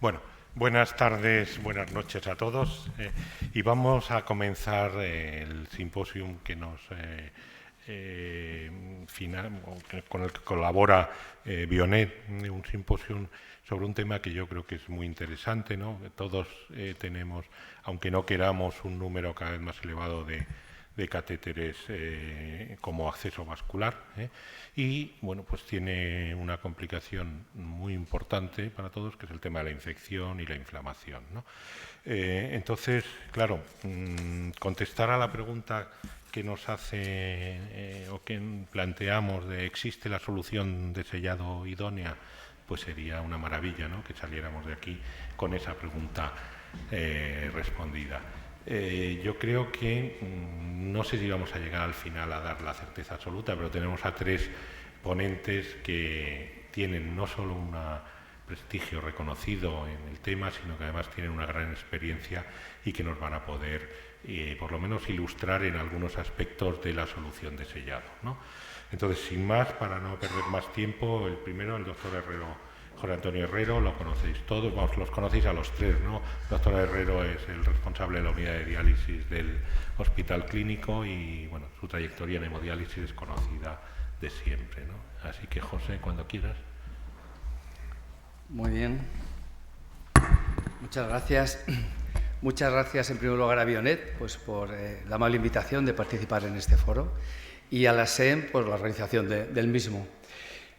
Bueno, buenas tardes, buenas noches a todos y vamos a comenzar el simposium que nos con el que colabora Bionet, un simposium sobre un tema que yo creo que es muy interesante, ¿no? Todos tenemos, aunque no queramos, un número cada vez más elevado de catéteres como acceso vascular y bueno, pues tiene una complicación muy importante para todos, que es el tema de la infección y la inflamación, ¿no? Entonces, claro, contestar a la pregunta que nos hace o que planteamos de ¿existe la solución de sellado idónea? Pues sería una maravilla, ¿no?, que saliéramos de aquí con esa pregunta respondida. Yo creo que no sé si vamos a llegar al final a dar la certeza absoluta, pero tenemos a tres ponentes que tienen no solo un prestigio reconocido en el tema, sino que además tienen una gran experiencia y que nos van a poder por lo menos ilustrar en algunos aspectos de la solución de sellado, ¿no? Entonces, sin más, para no perder más tiempo, el primero, el doctor José Antonio Herrero, lo conocéis todos, vamos, los conocéis a los tres, ¿no? El doctor Herrero es el responsable de la unidad de diálisis del Hospital Clínico y, bueno, su trayectoria en hemodiálisis es conocida de siempre, ¿no? Así que, José, cuando quieras. Muy bien. Muchas gracias. Muchas gracias, en primer lugar, a Bionet pues, por la amable invitación de participar en este foro y a la SEM por la organización del mismo.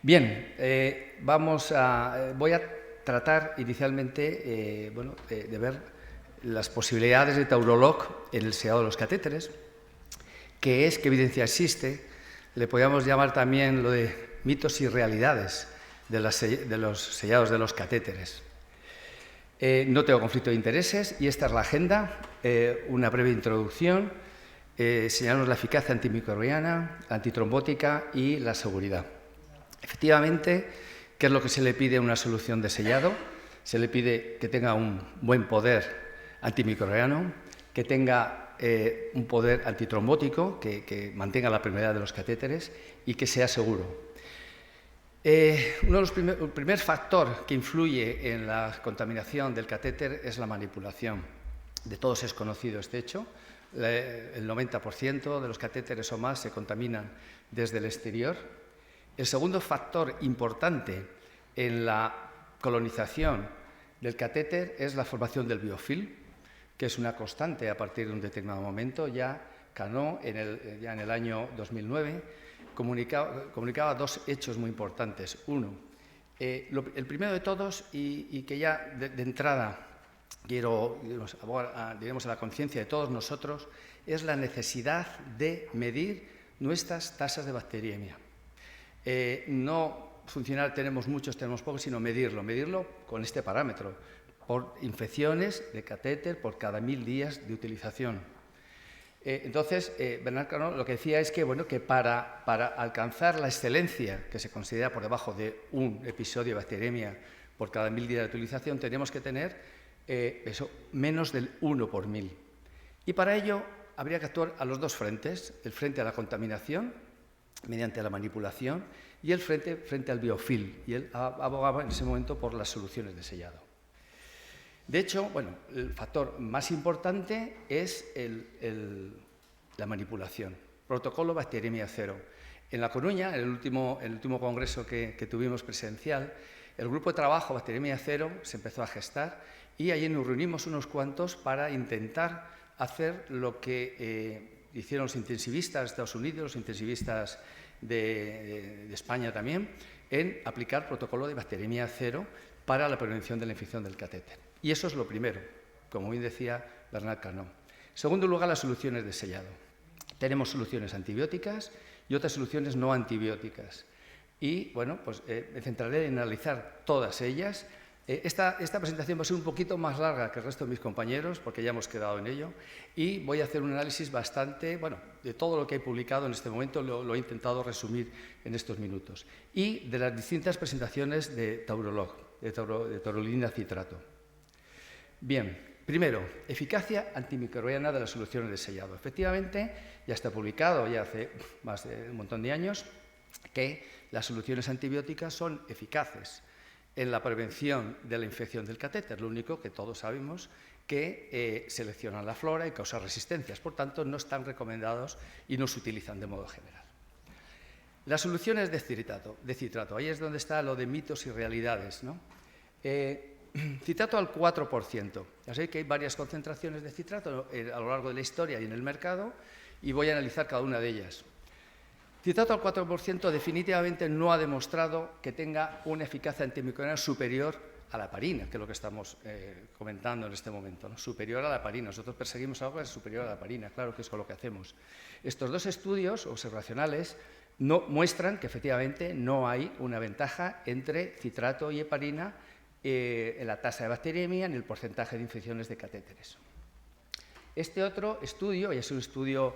Bien, voy a tratar inicialmente de ver las posibilidades de Taurolog en el sellado de los catéteres, qué evidencia existe. Le podríamos llamar también lo de mitos y realidades de los sellados de los catéteres. No tengo conflicto de intereses y esta es la agenda. Una breve introducción, señalamos la eficacia antimicrobiana, la antitrombótica y la seguridad. Efectivamente, ¿qué es lo que se le pide a una solución de sellado? Se le pide que tenga un buen poder antimicrobiano, que tenga un poder antitrombótico, que mantenga la permeabilidad de los catéteres y que sea seguro. El primer factor que influye en la contaminación del catéter es la manipulación. De todos es conocido este hecho. El 90% de los catéteres o más se contaminan desde el exterior. El segundo factor importante en la colonización del catéter es la formación del biofilm, que es una constante a partir de un determinado momento. Ya Canó, ya en el año 2009, comunicaba dos hechos muy importantes. Uno, el primero de todos, y que ya de entrada diremos a la conciencia de todos nosotros, es la necesidad de medir nuestras tasas de bacteriemia. No funcionar tenemos muchos, tenemos pocos, sino medirlo con este parámetro, por infecciones de catéter por cada 1000 días de utilización. Entonces, Bernard Canó lo que decía es que, bueno, que para alcanzar la excelencia que se considera por debajo de un episodio de bacteriemia por cada 1000 días de utilización, tenemos que tener menos del 1 por 1000. Y para ello habría que actuar a los dos frentes, el frente a la contaminación mediante la manipulación y el frente al biofilm. Y él abogaba en ese momento por las soluciones de sellado. De hecho, bueno, el factor más importante es la manipulación. Protocolo bacteriemia cero. En La Coruña, en el último congreso que tuvimos presencial, el grupo de trabajo bacteriemia cero se empezó a gestar y allí nos reunimos unos cuantos para intentar hacer lo que hicieron los intensivistas de Estados Unidos, los intensivistas de España también, en aplicar protocolo de bacteriemia cero para la prevención de la infección del catéter. Y eso es lo primero, como bien decía Bernard Canó. En segundo lugar, las soluciones de sellado. Tenemos soluciones antibióticas y otras soluciones no antibióticas. Y, bueno, pues me centraré en analizar todas ellas. Esta presentación va a ser un poquito más larga que el resto de mis compañeros, porque ya hemos quedado en ello, y voy a hacer un análisis bastante, bueno, de todo lo que he publicado en este momento, lo he intentado resumir en estos minutos, y de las distintas presentaciones de Taurolog, de taurolina citrato. Bien, primero, eficacia antimicrobiana de las soluciones de sellado. Efectivamente, ya está publicado ya hace más de un montón de años que las soluciones antibióticas son eficaces. en la prevención de la infección del catéter. Lo único que todos sabemos que seleccionan la flora y causan resistencias. Por tanto, no están recomendados y no se utilizan de modo general. Las soluciones de citrato. Ahí es donde está lo de mitos y realidades, ¿no? Citrato al 4%. Ya sabéis que hay varias concentraciones de citrato a lo largo de la historia y en el mercado, y voy a analizar cada una de ellas. Citrato al 4% definitivamente no ha demostrado que tenga una eficacia antimicrobiana superior a la heparina, que es lo que estamos comentando en este momento, ¿no? Superior a la heparina. Nosotros perseguimos algo que es superior a la heparina, claro que es con lo que hacemos. Estos dos estudios observacionales muestran que efectivamente no hay una ventaja entre citrato y heparina en la tasa de bacteriemia, en el porcentaje de infecciones de catéteres. Este otro estudio, y es un estudio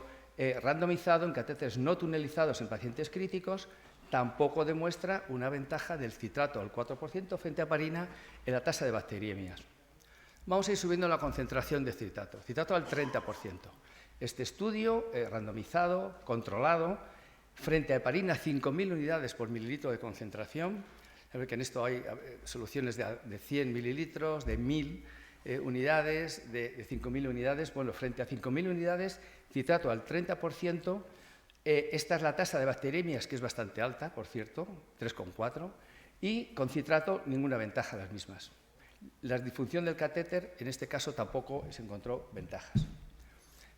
randomizado en catéteres no tunelizados en pacientes críticos, tampoco demuestra una ventaja del citrato al 4% frente a heparina en la tasa de bacteriemias. Vamos a ir subiendo la concentración de citrato al 30%. Este estudio randomizado, controlado, frente a heparina 5.000 unidades por mililitro de concentración. A ver que en esto hay soluciones de 100 mililitros, de 1.000 unidades, de 5.000 unidades. Bueno, frente a 5.000 unidades, citrato al 30%. Esta es la tasa de bacteriemias, que es bastante alta, por cierto, 3,4, y con citrato ninguna ventaja de las mismas. La disfunción del catéter, en este caso, tampoco se encontró ventajas.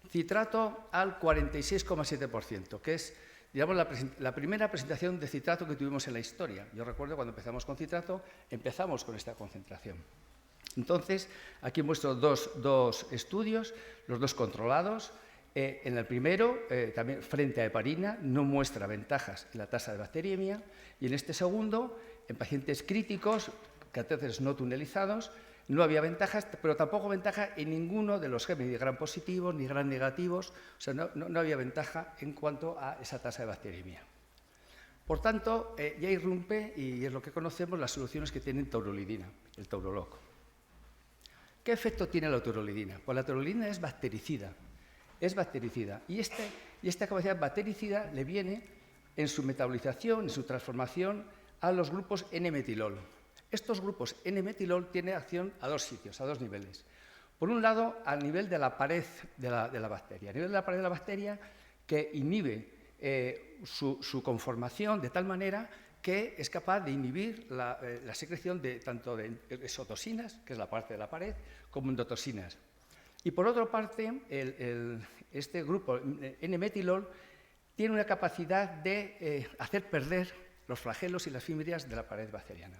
Citrato al 46,7%, que es, digamos, la primera presentación de citrato que tuvimos en la historia. Yo recuerdo cuando empezamos con citrato, empezamos con esta concentración. Entonces, aquí muestro dos estudios, los dos controlados. En el primero, también frente a heparina, no muestra ventajas en la tasa de bacteriemia, y en este segundo, en pacientes críticos, catéteres no tunelizados, no había ventajas, pero tampoco ventaja en ninguno de los gérmenes, ni gram positivos ni gram negativos, o sea, no había ventaja en cuanto a esa tasa de bacteriemia. Por tanto, ya irrumpe, y es lo que conocemos, las soluciones que tienen taurolidina, el Taurolog. ¿Qué efecto tiene la taurolidina? Pues la taurolidina es bactericida. Y esta capacidad bactericida le viene en su metabolización, en su transformación a los grupos N-metilol. Estos grupos N-metilol tienen acción a dos sitios, a dos niveles. Por un lado, a nivel de la pared de la bacteria. A nivel de la pared de la bacteria, que inhibe su conformación de tal manera que es capaz de inhibir la secreción tanto de exotoxinas, que es la parte de la pared, como endotoxinas. Y por otra parte, este grupo N-metilol tiene una capacidad de hacer perder los flagelos y las fimbrias de la pared bacteriana.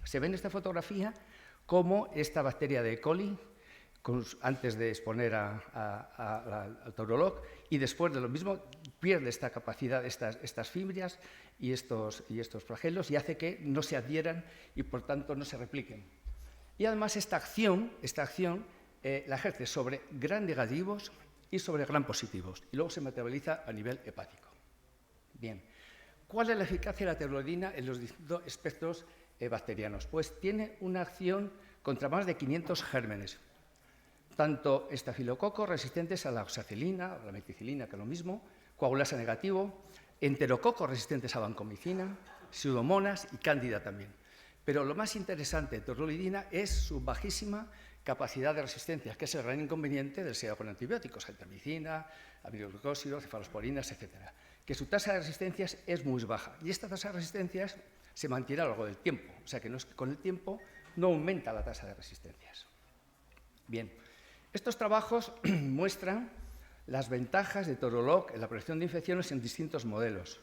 Se ve en esta fotografía cómo esta bacteria de E. coli, antes de exponer al Taurolog, y después de lo mismo, pierde esta capacidad, estas fimbrias y estos flagelos, y hace que no se adhieran y, por tanto, no se repliquen. Y además esta acción la ejerce sobre gram negativos y sobre gram positivos, y luego se metaboliza a nivel hepático. Bien, ¿cuál es la eficacia de la taurolidina en los distintos espectros bacterianos? Pues tiene una acción contra más de 500 gérmenes, tanto estafilococos resistentes a la oxacilina, a la meticilina, que es lo mismo, coagulasa negativo, enterococos resistentes a vancomicina, pseudomonas y cándida también. Pero lo más interesante de taurolidina es su bajísima capacidad de resistencia, que es el gran inconveniente del sedado con antibióticos, gentamicina, aminoglucósidos, cefalosporinas, etc. Que su tasa de resistencias es muy baja. Y esta tasa de resistencias se mantiene a lo largo del tiempo. O sea que con el tiempo no aumenta la tasa de resistencias. Bien, estos trabajos muestran las ventajas de Taurolog en la prevención de infecciones en distintos modelos.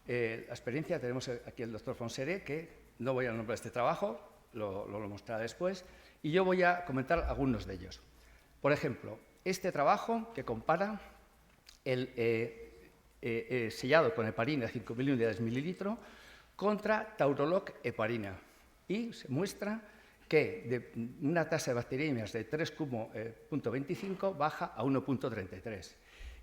La experiencia, tenemos aquí el doctor Fonseré, que no voy a nombrar este trabajo, lo mostrará después, y yo voy a comentar algunos de ellos. Por ejemplo, este trabajo que compara el sellado con heparina 5.000 unidades mililitro contra Taurolog heparina, y se muestra que de una tasa de bacteriemias de 3,25 baja a 1,33.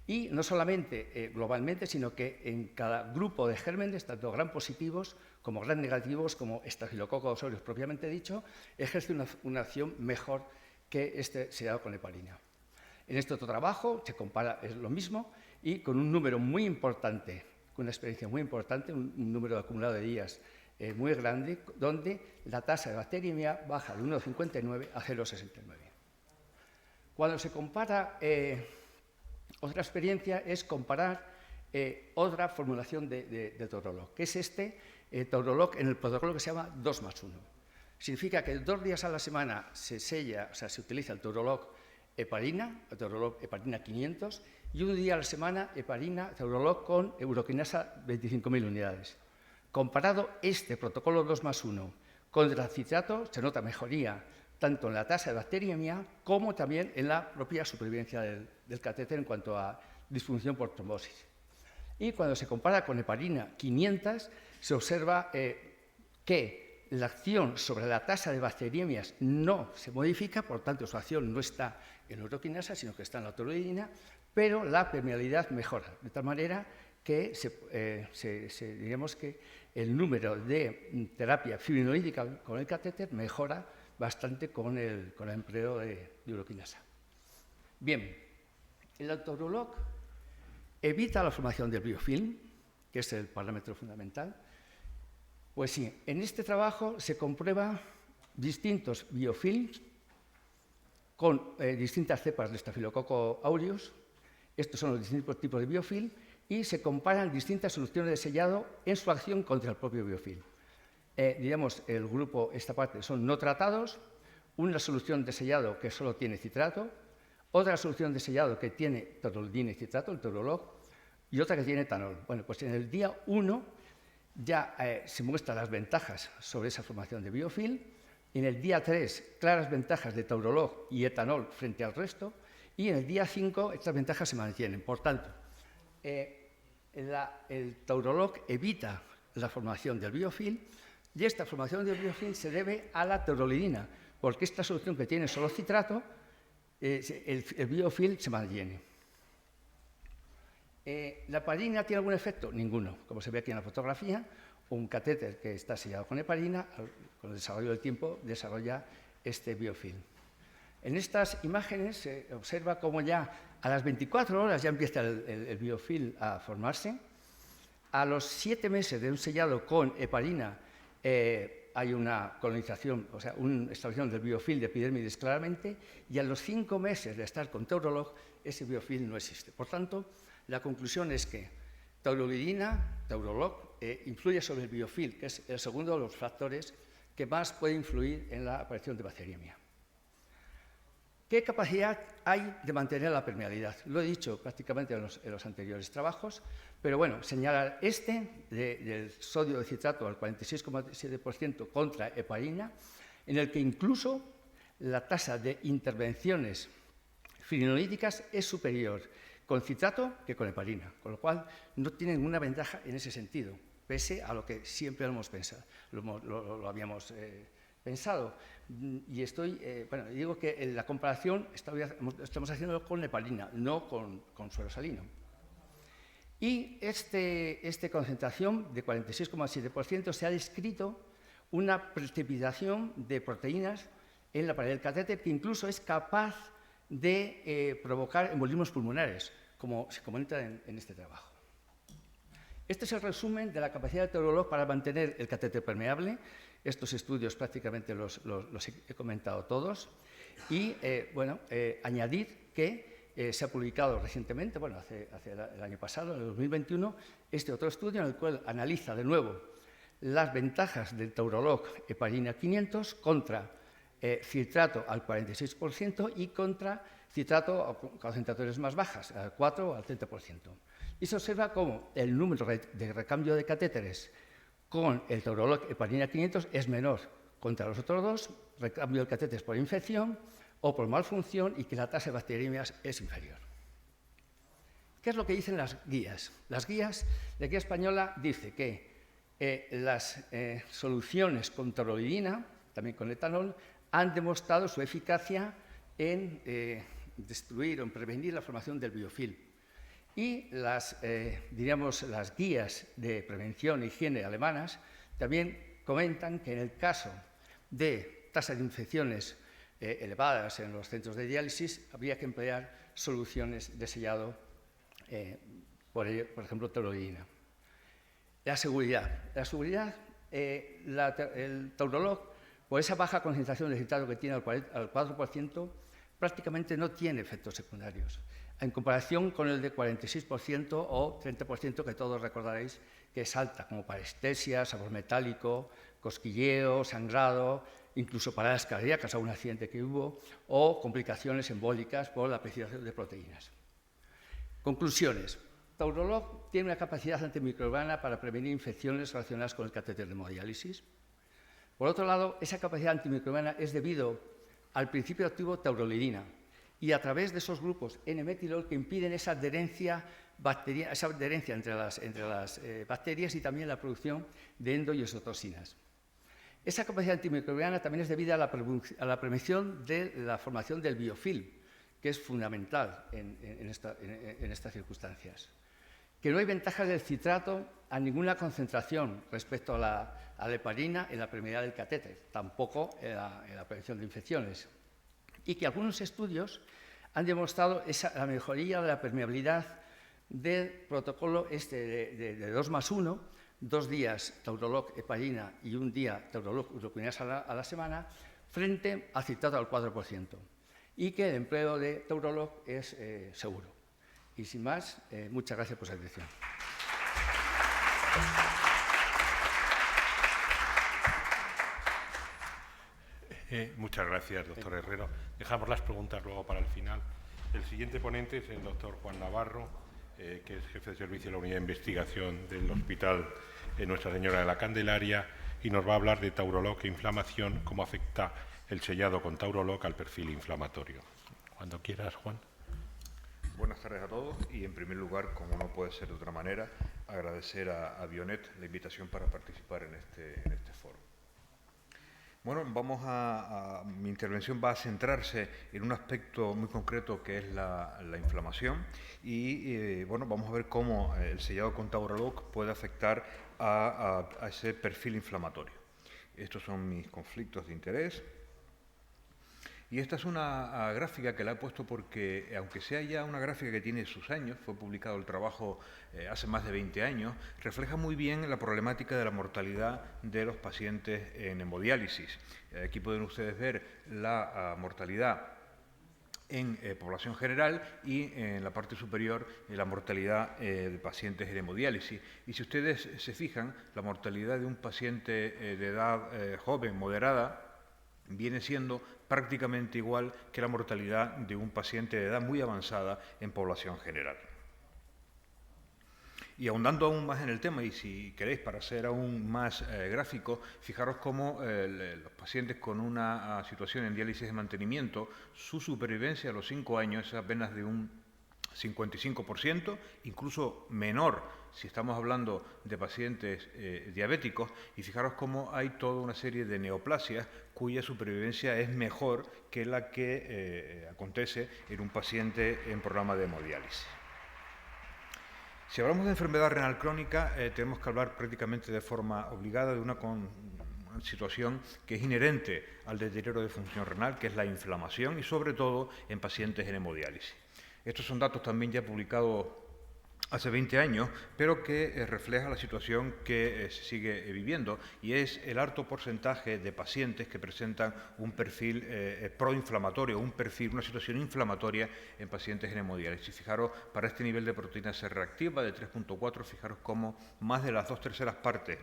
Y no solamente globalmente, sino que en cada grupo de gérmenes, tanto gram positivos como gram negativos, como Staphylococcus aureus propiamente dicho, ejerce una acción mejor que este sellado con heparina. En este otro trabajo se compara, es lo mismo, y con un número muy importante, con una experiencia muy importante, un número acumulado de días muy grande, donde la tasa de bacteriemia baja de 1,59 a 0,69. Cuando se compara, otra experiencia es comparar otra formulación de Taurolog, que es Taurolog en el protocolo que se llama 2+1. Significa que 2 días a la semana se sella, o sea, se utiliza el Taurolog heparina, el Taurolog heparina 500, y un día a la semana heparina Taurolog con uroquinasa 25.000 unidades. Comparado este protocolo 2+1 con el citrato, se nota mejoría tanto en la tasa de bacteriemia como también en la propia supervivencia del catéter en cuanto a disfunción por trombosis. Y cuando se compara con heparina 500, se observa que la acción sobre la tasa de bacteriemias no se modifica, por tanto su acción no está en la uroquinasa, sino que está en la toluidina, pero la permeabilidad mejora, de tal manera que diríamos que el número de terapia fibrinolítica con el catéter mejora bastante con el empleo de uroquinasa. Bien, el Taurolog evita la formación del biofilm, que es el parámetro fundamental. Pues sí, en este trabajo se comprueba distintos biofilms con distintas cepas de Staphylococcus aureus. Estos son los distintos tipos de biofilm y se comparan distintas soluciones de sellado en su acción contra el propio biofilm. Digamos, el grupo, esta parte, son no tratados, una solución de sellado que solo tiene citrato, otra solución de sellado que tiene taurolidina y citrato, el Taurolog, y otra que tiene etanol. Bueno, pues en el día 1 ya se muestran las ventajas sobre esa formación de biofilm. En el día 3, claras ventajas de Taurolog y etanol frente al resto. Y en el día 5, estas ventajas se mantienen. Por tanto, el Taurolog evita la formación del biofilm y esta formación del biofilm se debe a la taurolidina, porque esta solución que tiene solo citrato, el biofilm se mantiene. ¿La heparina tiene algún efecto? Ninguno. Como se ve aquí en la fotografía, un catéter que está sellado con heparina, con el desarrollo del tiempo, desarrolla este biofilm. En estas imágenes se observa cómo ya a las 24 horas ya empieza el biofilm a formarse. A los 7 meses de un sellado con heparina hay una colonización, o sea, una establección del biofilm de epidérmidis claramente, y a los 5 meses de estar con Taurolog, ese biofilm no existe. Por tanto, la conclusión es que taurolidina, Taurolog, influye sobre el biofilm, que es el segundo de los factores que más puede influir en la aparición de bacteriemia. ¿Qué capacidad hay de mantener la permeabilidad? Lo he dicho prácticamente en los anteriores trabajos, pero bueno, señalar del sodio de citrato al 46,7% contra heparina, en el que incluso la tasa de intervenciones fibrinolíticas es superior con citrato que con heparina, con lo cual no tiene ninguna ventaja en ese sentido, pese a lo que siempre lo hemos pensado, lo habíamos pensado. Y bueno, digo que en la comparación estamos haciéndolo con heparina, no con suero salino. Y esta concentración de 46,7% se ha descrito una precipitación de proteínas en la pared del catéter que incluso es capaz de provocar embolismos pulmonares, como se comenta en este trabajo. Este es el resumen de la capacidad de Taurolog para mantener el catéter permeable. Estos estudios prácticamente los he comentado todos. Y, bueno, añadir que se ha publicado recientemente, bueno, hace el año pasado, en el 2021, este otro estudio en el cual analiza de nuevo las ventajas del Taurolog heparina 500 contra citrato al 46% y contra citrato a concentraciones más bajas, al 4 o al 30%. Y se observa cómo el número de recambio de catéteres con el Taurolog heparina 500 es menor contra los otros dos, recambio de catéteres por infección o por malfunción, y que la tasa de bacteriemias es inferior. ¿Qué es lo que dicen las guías? Las guías, la guía española dice que las soluciones con taurolidina, también con etanol, han demostrado su eficacia en destruir o en prevenir la formación del biofilm. Y diríamos, las guías de prevención e higiene alemanas también comentan que en el caso de tasas de infecciones elevadas en los centros de diálisis habría que emplear soluciones de sellado, por ejemplo, taurolidina. La seguridad. La seguridad el Taurolog, por esa baja concentración de citrato que tiene al 4%, prácticamente no tiene efectos secundarios, en comparación con el de 46% o 30% que todos recordaréis que es alta, como parestesia, sabor metálico, cosquilleo, sangrado, incluso paradas cardíacas a un accidente que hubo, o complicaciones embólicas por la apreciación de proteínas. Conclusiones. Taurolog tiene una capacidad antimicrobiana para prevenir infecciones relacionadas con el catéter de hemodiálisis. Por otro lado, esa capacidad antimicrobiana es debido al principio activo taurolidina y a través de esos grupos N-metilol que impiden esa adherencia entre las bacterias y también la producción de endo y exotoxinas. Esa capacidad antimicrobiana también es debida a la prevención de la formación del biofilm, que es fundamental en estas circunstancias. Que no hay ventajas del citrato a ninguna concentración respecto a la heparina en la permeabilidad del catéter, tampoco en la prevención de infecciones. Y que algunos estudios han demostrado la mejoría de la permeabilidad del protocolo de 2+1, 2 días Taurolog heparina y 1 día Taurolog uroquinasa a la semana, frente al citrato al 4%. Y que el empleo de Taurolog es seguro. Y sin más, muchas gracias por su atención. Muchas gracias, doctor Herrero. Dejamos las preguntas luego para el final. El siguiente ponente es el doctor Juan Navarro, que es jefe de servicio de la unidad de investigación del Hospital Nuestra Señora de la Candelaria, y nos va a hablar de Taurolog e inflamación, cómo afecta el sellado con Taurolog al perfil inflamatorio. Cuando quieras, Juan. Buenas tardes a todos y, en primer lugar, como no puede ser de otra manera, agradecer a Bionet la invitación para participar en este foro. Bueno, mi intervención va a centrarse en un aspecto muy concreto que es la inflamación y, bueno, vamos a ver cómo el sellado con Taurolog puede afectar a ese perfil inflamatorio. Estos son mis conflictos de interés. Y esta es una gráfica que la he puesto porque, aunque sea ya una gráfica que tiene sus años, fue publicado el trabajo hace más de 20 años, refleja muy bien la problemática de la mortalidad de los pacientes en hemodiálisis. Aquí pueden ustedes ver la mortalidad en población general y en la parte superior la mortalidad de pacientes en hemodiálisis. Y si ustedes se fijan, la mortalidad de un paciente de edad joven, moderada, viene siendo prácticamente igual que la mortalidad de un paciente de edad muy avanzada en población general. Y ahondando aún más en el tema, y si queréis para ser aún más gráfico, fijaros cómo los pacientes con una situación en diálisis de mantenimiento, su supervivencia a los 5 años es apenas de un 55%, incluso menor si estamos hablando de pacientes diabéticos, y fijaros cómo hay toda una serie de neoplasias cuya supervivencia es mejor que la que acontece en un paciente en programa de hemodiálisis. Si hablamos de enfermedad renal crónica, tenemos que hablar prácticamente de forma obligada de una situación que es inherente al deterioro de función renal, que es la inflamación, y sobre todo en pacientes en hemodiálisis. Estos son datos también ya publicados hace 20 años, pero que refleja la situación que se sigue viviendo, y es el alto porcentaje de pacientes que presentan un perfil proinflamatorio, una situación inflamatoria en pacientes en hemodiálisis. Fijaros, para este nivel de proteína C reactiva de 3.4, fijaros cómo más de las 2/3 partes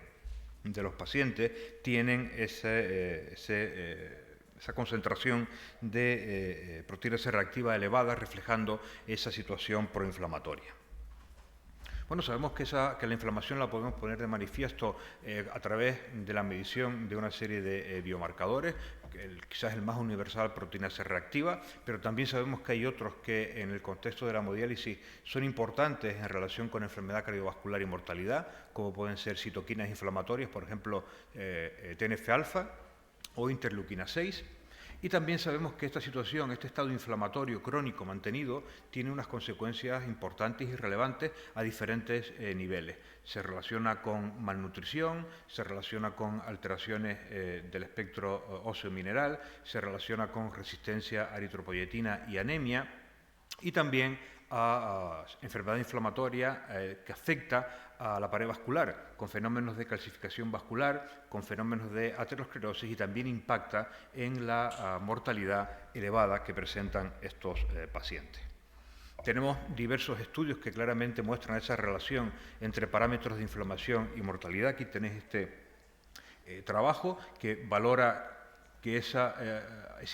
de los pacientes tienen esa concentración de proteína C reactiva elevada, reflejando esa situación proinflamatoria. Bueno, sabemos que la inflamación la podemos poner de manifiesto a través de la medición de una serie de biomarcadores, quizás el más universal, proteína C reactiva, pero también sabemos que hay otros que en el contexto de la hemodiálisis son importantes en relación con enfermedad cardiovascular y mortalidad, como pueden ser citoquinas inflamatorias, por ejemplo, TNF-alfa o interleuquina 6. Y también sabemos que esta situación, este estado inflamatorio crónico mantenido, tiene unas consecuencias importantes y relevantes a diferentes niveles. Se relaciona con malnutrición, se relaciona con alteraciones del espectro óseo mineral, se relaciona con resistencia a eritropoyetina y anemia, y también a enfermedad inflamatoria que afecta a la pared vascular, con fenómenos de calcificación vascular, con fenómenos de aterosclerosis, y también impacta en la mortalidad elevada que presentan estos pacientes. Tenemos diversos estudios que claramente muestran esa relación entre parámetros de inflamación y mortalidad. Aquí tenéis este trabajo que valora que ese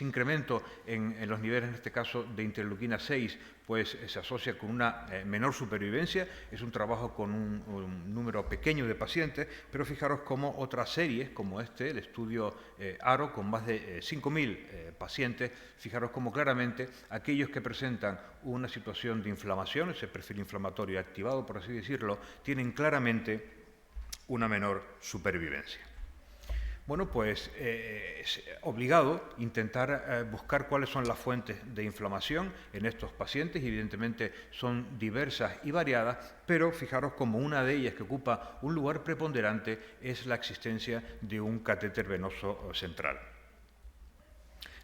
incremento en los niveles, en este caso, de interleuquina 6, pues se asocia con una menor supervivencia. Es un trabajo con un número pequeño de pacientes, pero fijaros cómo otras series, como el estudio ARO, con más de 5.000 pacientes, fijaros cómo claramente aquellos que presentan una situación de inflamación, ese perfil inflamatorio activado, por así decirlo, tienen claramente una menor supervivencia. Bueno, pues es obligado intentar buscar cuáles son las fuentes de inflamación en estos pacientes. Evidentemente son diversas y variadas, pero fijaros como una de ellas que ocupa un lugar preponderante es la existencia de un catéter venoso central.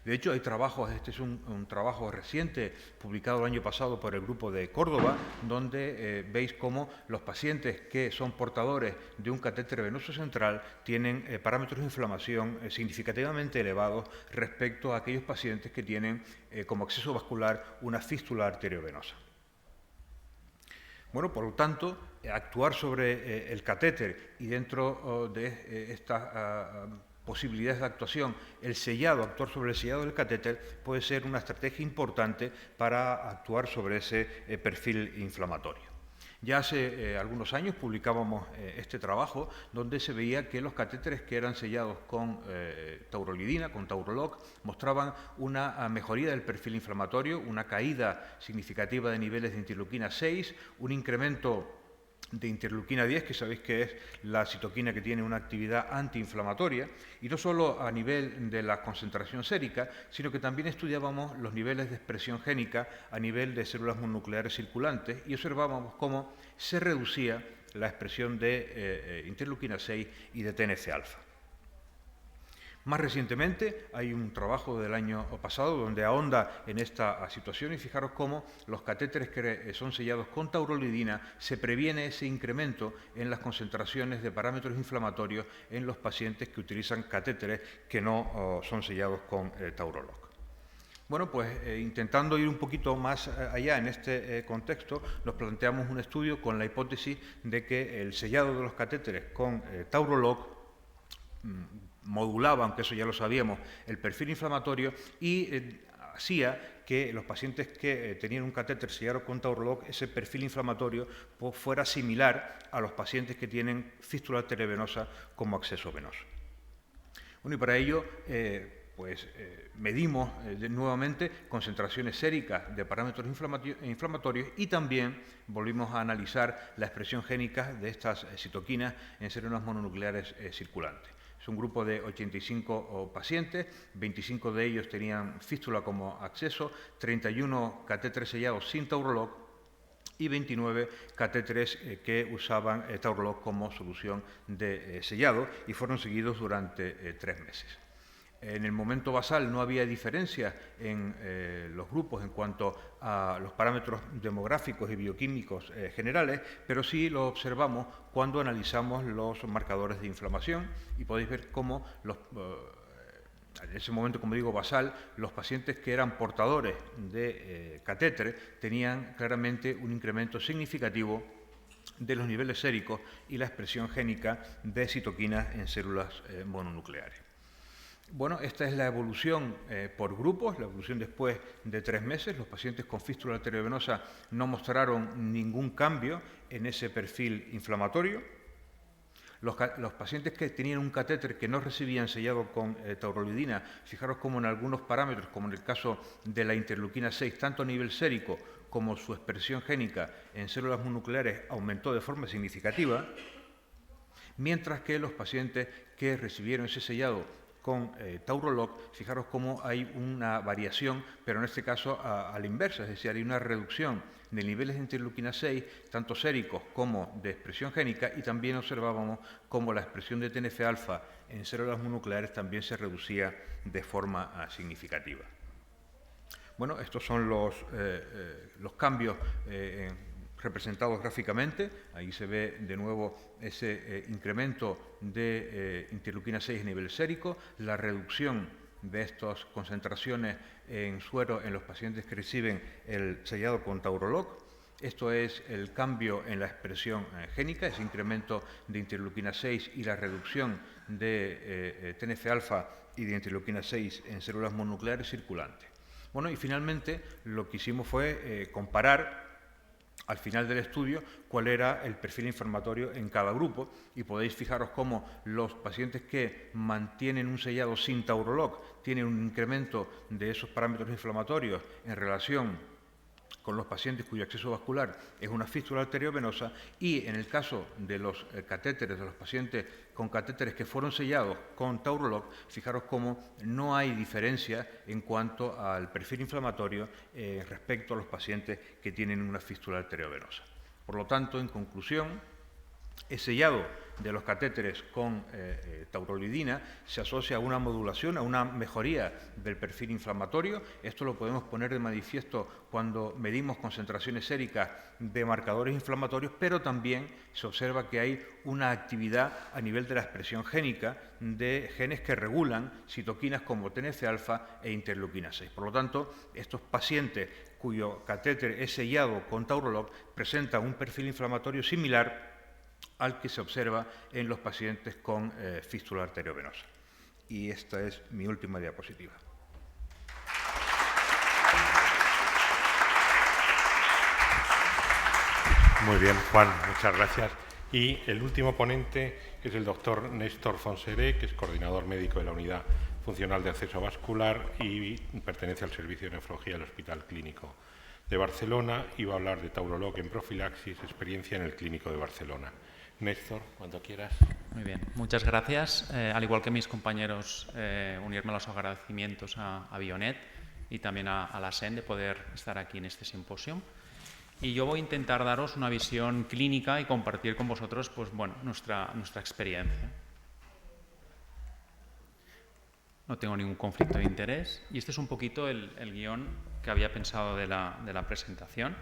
De hecho, hay trabajos, este es un trabajo reciente, publicado el año pasado por el grupo de Córdoba, donde veis cómo los pacientes que son portadores de un catéter venoso central tienen parámetros de inflamación significativamente elevados respecto a aquellos pacientes que tienen como acceso vascular una fístula arteriovenosa. Bueno, por lo tanto, actuar sobre el catéter y dentro de estas posibilidades de actuación, actuar sobre el sellado del catéter puede ser una estrategia importante para actuar sobre ese perfil inflamatorio. Ya hace algunos años publicábamos este trabajo donde se veía que los catéteres que eran sellados con taurolidina, con Taurolog, mostraban una mejoría del perfil inflamatorio, una caída significativa de niveles de interleuquina 6, un incremento de interleuquina 10, que sabéis que es la citoquina que tiene una actividad antiinflamatoria, y no solo a nivel de la concentración sérica, sino que también estudiábamos los niveles de expresión génica a nivel de células mononucleares circulantes y observábamos cómo se reducía la expresión de interleuquina 6 y de TNF-alfa. Más recientemente hay un trabajo del año pasado donde ahonda en esta situación y fijaros cómo los catéteres que son sellados con taurolidina se previene ese incremento en las concentraciones de parámetros inflamatorios en los pacientes que utilizan catéteres que no son sellados con Taurolog. Bueno, pues intentando ir un poquito más allá en este contexto, nos planteamos un estudio con la hipótesis de que el sellado de los catéteres con Taurolog modulaba, aunque eso ya lo sabíamos, el perfil inflamatorio y hacía que los pacientes que tenían un catéter sellado con Taurolog, ese perfil inflamatorio pues, fuera similar a los pacientes que tienen fístula arteriovenosa como acceso venoso. Bueno, y para ello medimos nuevamente concentraciones séricas de parámetros inflamatorios y también volvimos a analizar la expresión génica de estas citoquinas en células mononucleares circulantes. Es un grupo de 85 pacientes, 25 de ellos tenían fístula como acceso, 31 catéteres sellados sin Taurolog y 29 catéteres que usaban Taurolog como solución de sellado y fueron seguidos durante 3 meses. En el momento basal no había diferencia en los grupos en cuanto a los parámetros demográficos y bioquímicos generales, pero sí lo observamos cuando analizamos los marcadores de inflamación y podéis ver cómo en ese momento, como digo, basal, los pacientes que eran portadores de catéter tenían claramente un incremento significativo de los niveles séricos y la expresión génica de citoquinas en células mononucleares. Bueno, esta es la evolución por grupos, la evolución después de 3 meses. Los pacientes con fístula arteriovenosa no mostraron ningún cambio en ese perfil inflamatorio. Los pacientes que tenían un catéter que no recibían sellado con taurolidina, fijaros cómo en algunos parámetros, como en el caso de la interleuquina 6, tanto a nivel sérico como su expresión génica en células mononucleares aumentó de forma significativa, mientras que los pacientes que recibieron ese sellado con Taurolog, fijaros cómo hay una variación, pero en este caso a la inversa, es decir, hay una reducción de niveles de interleuquina 6, tanto séricos como de expresión génica, y también observábamos cómo la expresión de TNF-alfa en células mononucleares también se reducía de forma significativa. Bueno, estos son los cambios representados gráficamente. Ahí se ve de nuevo ese incremento de interleuquina 6 a nivel sérico, la reducción de estas concentraciones en suero en los pacientes que reciben el sellado con Taurolog. Esto es el cambio en la expresión génica, ese incremento de interleuquina 6 y la reducción de TNF-alfa y de interleuquina 6 en células mononucleares circulantes. Bueno, y finalmente lo que hicimos fue comparar al final del estudio cuál era el perfil inflamatorio en cada grupo, y podéis fijaros cómo los pacientes que mantienen un sellado sin Taurolog tienen un incremento de esos parámetros inflamatorios en relación con los pacientes cuyo acceso vascular es una fístula arteriovenosa, y en el caso de los catéteres, de los pacientes con catéteres que fueron sellados con Taurolog, fijaros cómo no hay diferencia en cuanto al perfil inflamatorio respecto a los pacientes que tienen una fístula arteriovenosa. Por lo tanto, en conclusión, el sellado de los catéteres con taurolidina se asocia a una modulación, a una mejoría del perfil inflamatorio. Esto lo podemos poner de manifiesto cuando medimos concentraciones séricas de marcadores inflamatorios, pero también se observa que hay una actividad a nivel de la expresión génica de genes que regulan citoquinas como TNF-alfa e interleuquina 6. Por lo tanto, estos pacientes cuyo catéter es sellado con Taurolog presentan un perfil inflamatorio similar al que se observa en los pacientes con fístula arteriovenosa. Y esta es mi última diapositiva. Muy bien, Juan, muchas gracias. Y el último ponente es el doctor Néstor Fonseré, que es coordinador médico de la Unidad Funcional de Acceso Vascular y pertenece al Servicio de Nefrología del Hospital Clínico de Barcelona, y va a hablar de Taurolog en profilaxis, experiencia en el Clínico de Barcelona. Néstor, cuando quieras. Muy bien, muchas gracias. Al igual que mis compañeros, unirme a los agradecimientos a Bionet y también a la SEN de poder estar aquí en este simposio. Y yo voy a intentar daros una visión clínica y compartir con vosotros pues, bueno, nuestra experiencia. No tengo ningún conflicto de interés y este es un poquito el guión que había pensado de la presentación.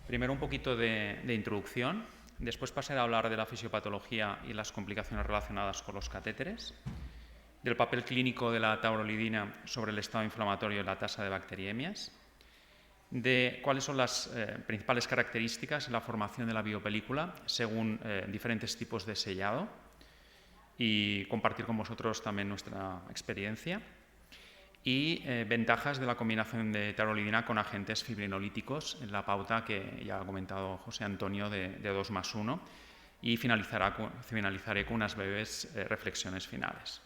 Primero un poquito de introducción. Después pasaré a hablar de la fisiopatología y las complicaciones relacionadas con los catéteres, del papel clínico de la taurolidina sobre el estado inflamatorio y la tasa de bacteriemias, de cuáles son las principales características en la formación de la biopelícula según diferentes tipos de sellado, y compartir con vosotros también nuestra experiencia, y ventajas de la combinación de taurolidina con agentes fibrinolíticos en la pauta que ya ha comentado José Antonio de 2+1, y finalizaré con unas breves reflexiones finales.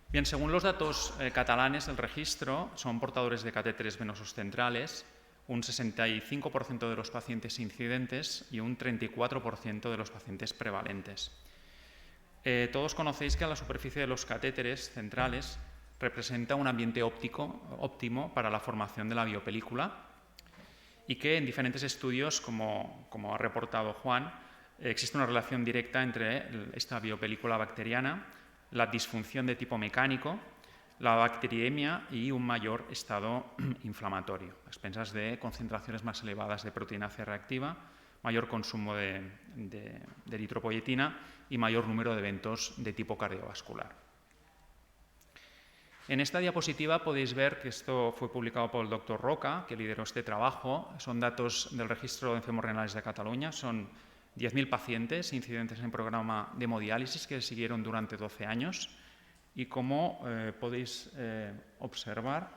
Bien, según los datos catalanes del registro, son portadores de catéteres venosos centrales un 65% de los pacientes incidentes y un 34% de los pacientes prevalentes. Todos conocéis que la superficie de los catéteres centrales representa un ambiente óptimo para la formación de la biopelícula, y que en diferentes estudios, como ha reportado Juan, existe una relación directa entre esta biopelícula bacteriana, la disfunción de tipo mecánico, la bacteriemia y un mayor estado inflamatorio, a expensas de concentraciones más elevadas de proteína C reactiva, mayor consumo de eritropoyetina y mayor número de eventos de tipo cardiovascular. En esta diapositiva podéis ver que esto fue publicado por el doctor Roca, que lideró este trabajo. Son datos del registro de enfermos renales de Cataluña. Son 10.000 pacientes incidentes en programa de hemodiálisis que siguieron durante 12 años. Y como podéis observar,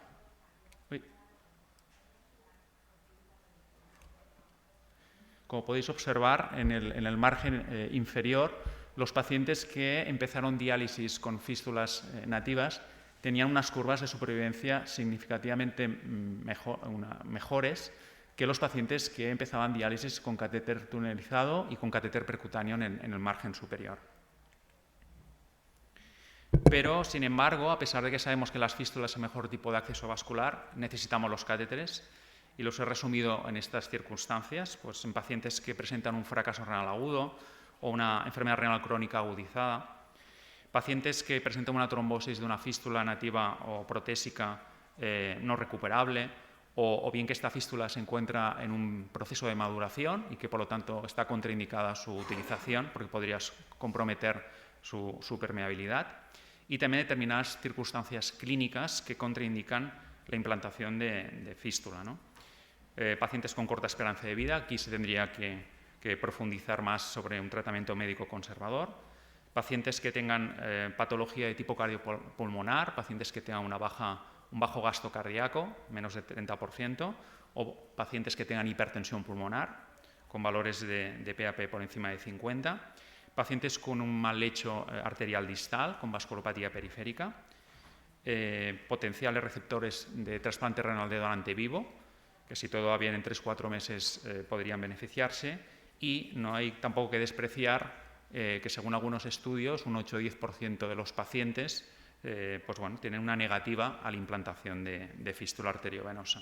en el margen inferior, los pacientes que empezaron diálisis con fístulas nativas tenían unas curvas de supervivencia significativamente mejores que los pacientes que empezaban diálisis con catéter tunelizado y con catéter percutáneo en el margen superior. Pero, sin embargo, a pesar de que sabemos que las fístulas es el mejor tipo de acceso vascular, necesitamos los catéteres, y los he resumido en estas circunstancias, pues en pacientes que presentan un fracaso renal agudo o una enfermedad renal crónica agudizada, pacientes que presentan una trombosis de una fístula nativa o protésica no recuperable, o bien que esta fístula se encuentra en un proceso de maduración y que por lo tanto está contraindicada su utilización porque podrías comprometer su permeabilidad, y también determinadas circunstancias clínicas que contraindican la implantación de fístula, ¿no? Pacientes con corta esperanza de vida, aquí se tendría que profundizar más sobre un tratamiento médico conservador. Pacientes que tengan patología de tipo cardiopulmonar, pacientes que tengan un bajo gasto cardíaco, menos del 30%, o pacientes que tengan hipertensión pulmonar, con valores de PAP por encima de 50, pacientes con un mal lecho arterial distal, con vasculopatía periférica, potenciales receptores de trasplante renal de donante vivo, que si todo va bien en 3-4 meses podrían beneficiarse, y no hay tampoco que despreciar que según algunos estudios un 8-10% de los pacientes pues bueno, tienen una negativa a la implantación de fístula arteriovenosa.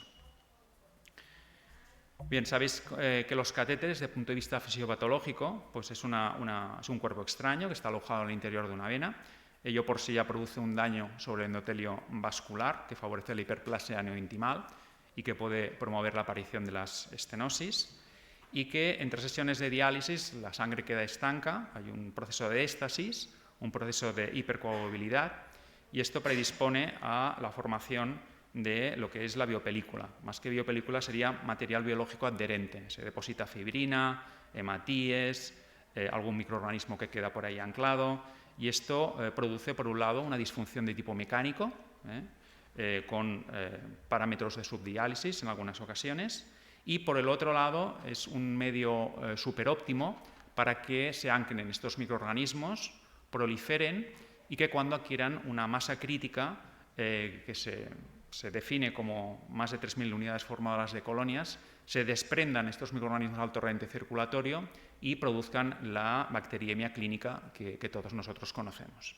Bien, sabéis que los catéteres, desde el punto de vista fisiopatológico, pues es un cuerpo extraño que está alojado en el interior de una vena. Ello por sí ya produce un daño sobre el endotelio vascular que favorece la hiperplasia neointimal y que puede promover la aparición de las estenosis, y que entre sesiones de diálisis la sangre queda estanca, hay un proceso de éstasis, un proceso de hipercoagulabilidad, y esto predispone a la formación de lo que es la biopelícula. Más que biopelícula sería material biológico adherente. Se deposita fibrina, hematíes, algún microorganismo que queda por ahí anclado, y esto produce, por un lado, una disfunción de tipo mecánico, con parámetros de subdiálisis en algunas ocasiones, y por el otro lado es un medio superóptimo para que se anclen estos microorganismos, proliferen y que cuando adquieran una masa crítica que se define como más de 3.000 unidades formadoras de colonias, se desprendan estos microorganismos al torrente circulatorio y produzcan la bacteriemia clínica que todos nosotros conocemos.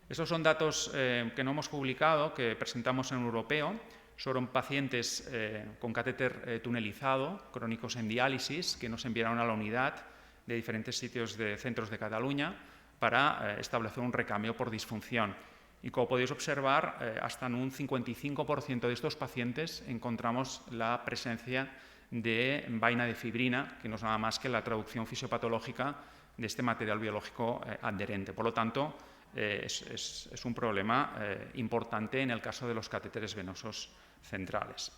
Estos son datos que no hemos publicado, que presentamos en europeo, sobre pacientes con catéter tunelizado, crónicos en diálisis, que nos enviaron a la unidad de diferentes sitios de centros de Cataluña para establecer un recambio por disfunción. Y como podéis observar, hasta en un 55% de estos pacientes encontramos la presencia de vaina de fibrina, que no es nada más que la traducción fisiopatológica de este material biológico adherente. Por lo tanto, es un problema importante en el caso de los catéteres venosos centrales.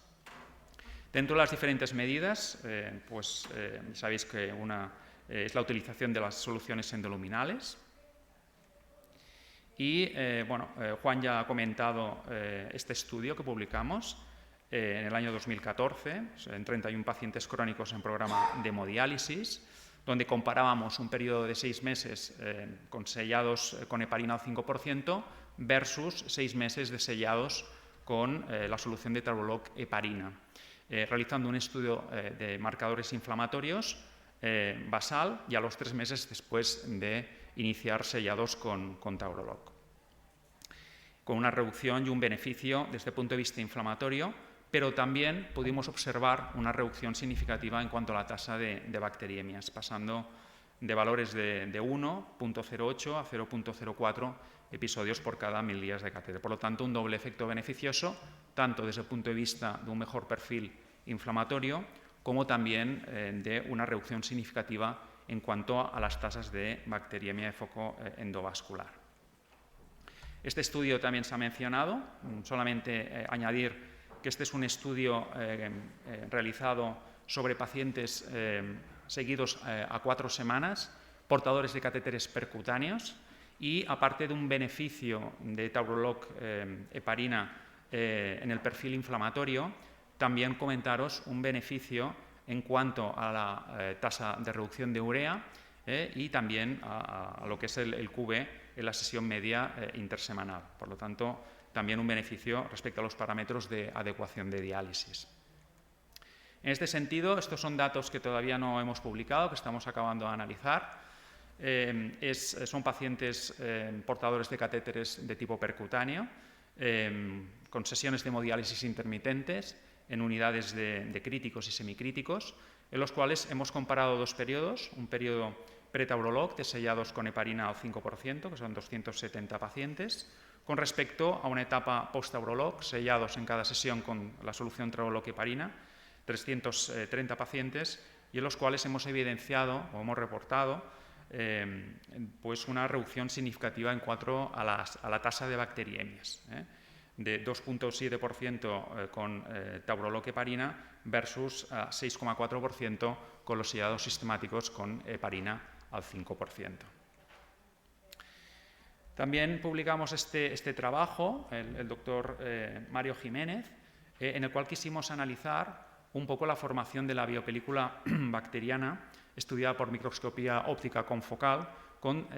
Dentro de las diferentes medidas, sabéis que una es la utilización de las soluciones endoluminales. Y Juan ya ha comentado este estudio que publicamos en el año 2014, en 31 pacientes crónicos en programa de hemodiálisis, donde comparábamos un periodo de 6 meses con sellados con heparina al 5% versus 6 meses de sellados con la solución de Taurolog heparina, realizando un estudio de marcadores inflamatorios basal y a los 3 meses después de iniciar sellados con Taurolog, con una reducción y un beneficio desde el punto de vista inflamatorio, pero también pudimos observar una reducción significativa en cuanto a la tasa de bacteriemias, pasando de valores de 1,08 a 0,04 episodios por cada 1000 días de catéter. Por lo tanto, un doble efecto beneficioso, tanto desde el punto de vista de un mejor perfil inflamatorio, como también de una reducción significativa en cuanto a las tasas de bacteriemia de foco endovascular. Este estudio también se ha mencionado, solamente añadir que este es un estudio realizado sobre pacientes seguidos a 4 semanas, portadores de catéteres percutáneos, y aparte de un beneficio de Taurolog heparina en el perfil inflamatorio, también comentaros un beneficio en cuanto a la tasa de reducción de urea y también a lo que es el QB en la sesión media intersemanal. Por lo tanto, también un beneficio respecto a los parámetros de adecuación de diálisis. En este sentido, estos son datos que todavía no hemos publicado, que estamos acabando de analizar. Son pacientes portadores de catéteres de tipo percutáneo, con sesiones de hemodiálisis intermitentes en unidades de críticos y semicríticos, en los cuales hemos comparado 2 periodos, un periodo pre-Taurolog de sellados con heparina al 5%, que son 270 pacientes, con respecto a una etapa post-Taurolog, sellados en cada sesión con la solución Taurolog-heparina, 330 pacientes, y en los cuales hemos evidenciado o hemos reportado pues una reducción significativa en cuanto a la tasa de bacteriemias, de 2,7% con Taurolog-heparina versus 6,4% con los sellados sistemáticos con heparina al 5%. También publicamos este trabajo, el doctor Mario Jiménez, en el cual quisimos analizar un poco la formación de la biopelícula bacteriana estudiada por microscopía óptica confocal con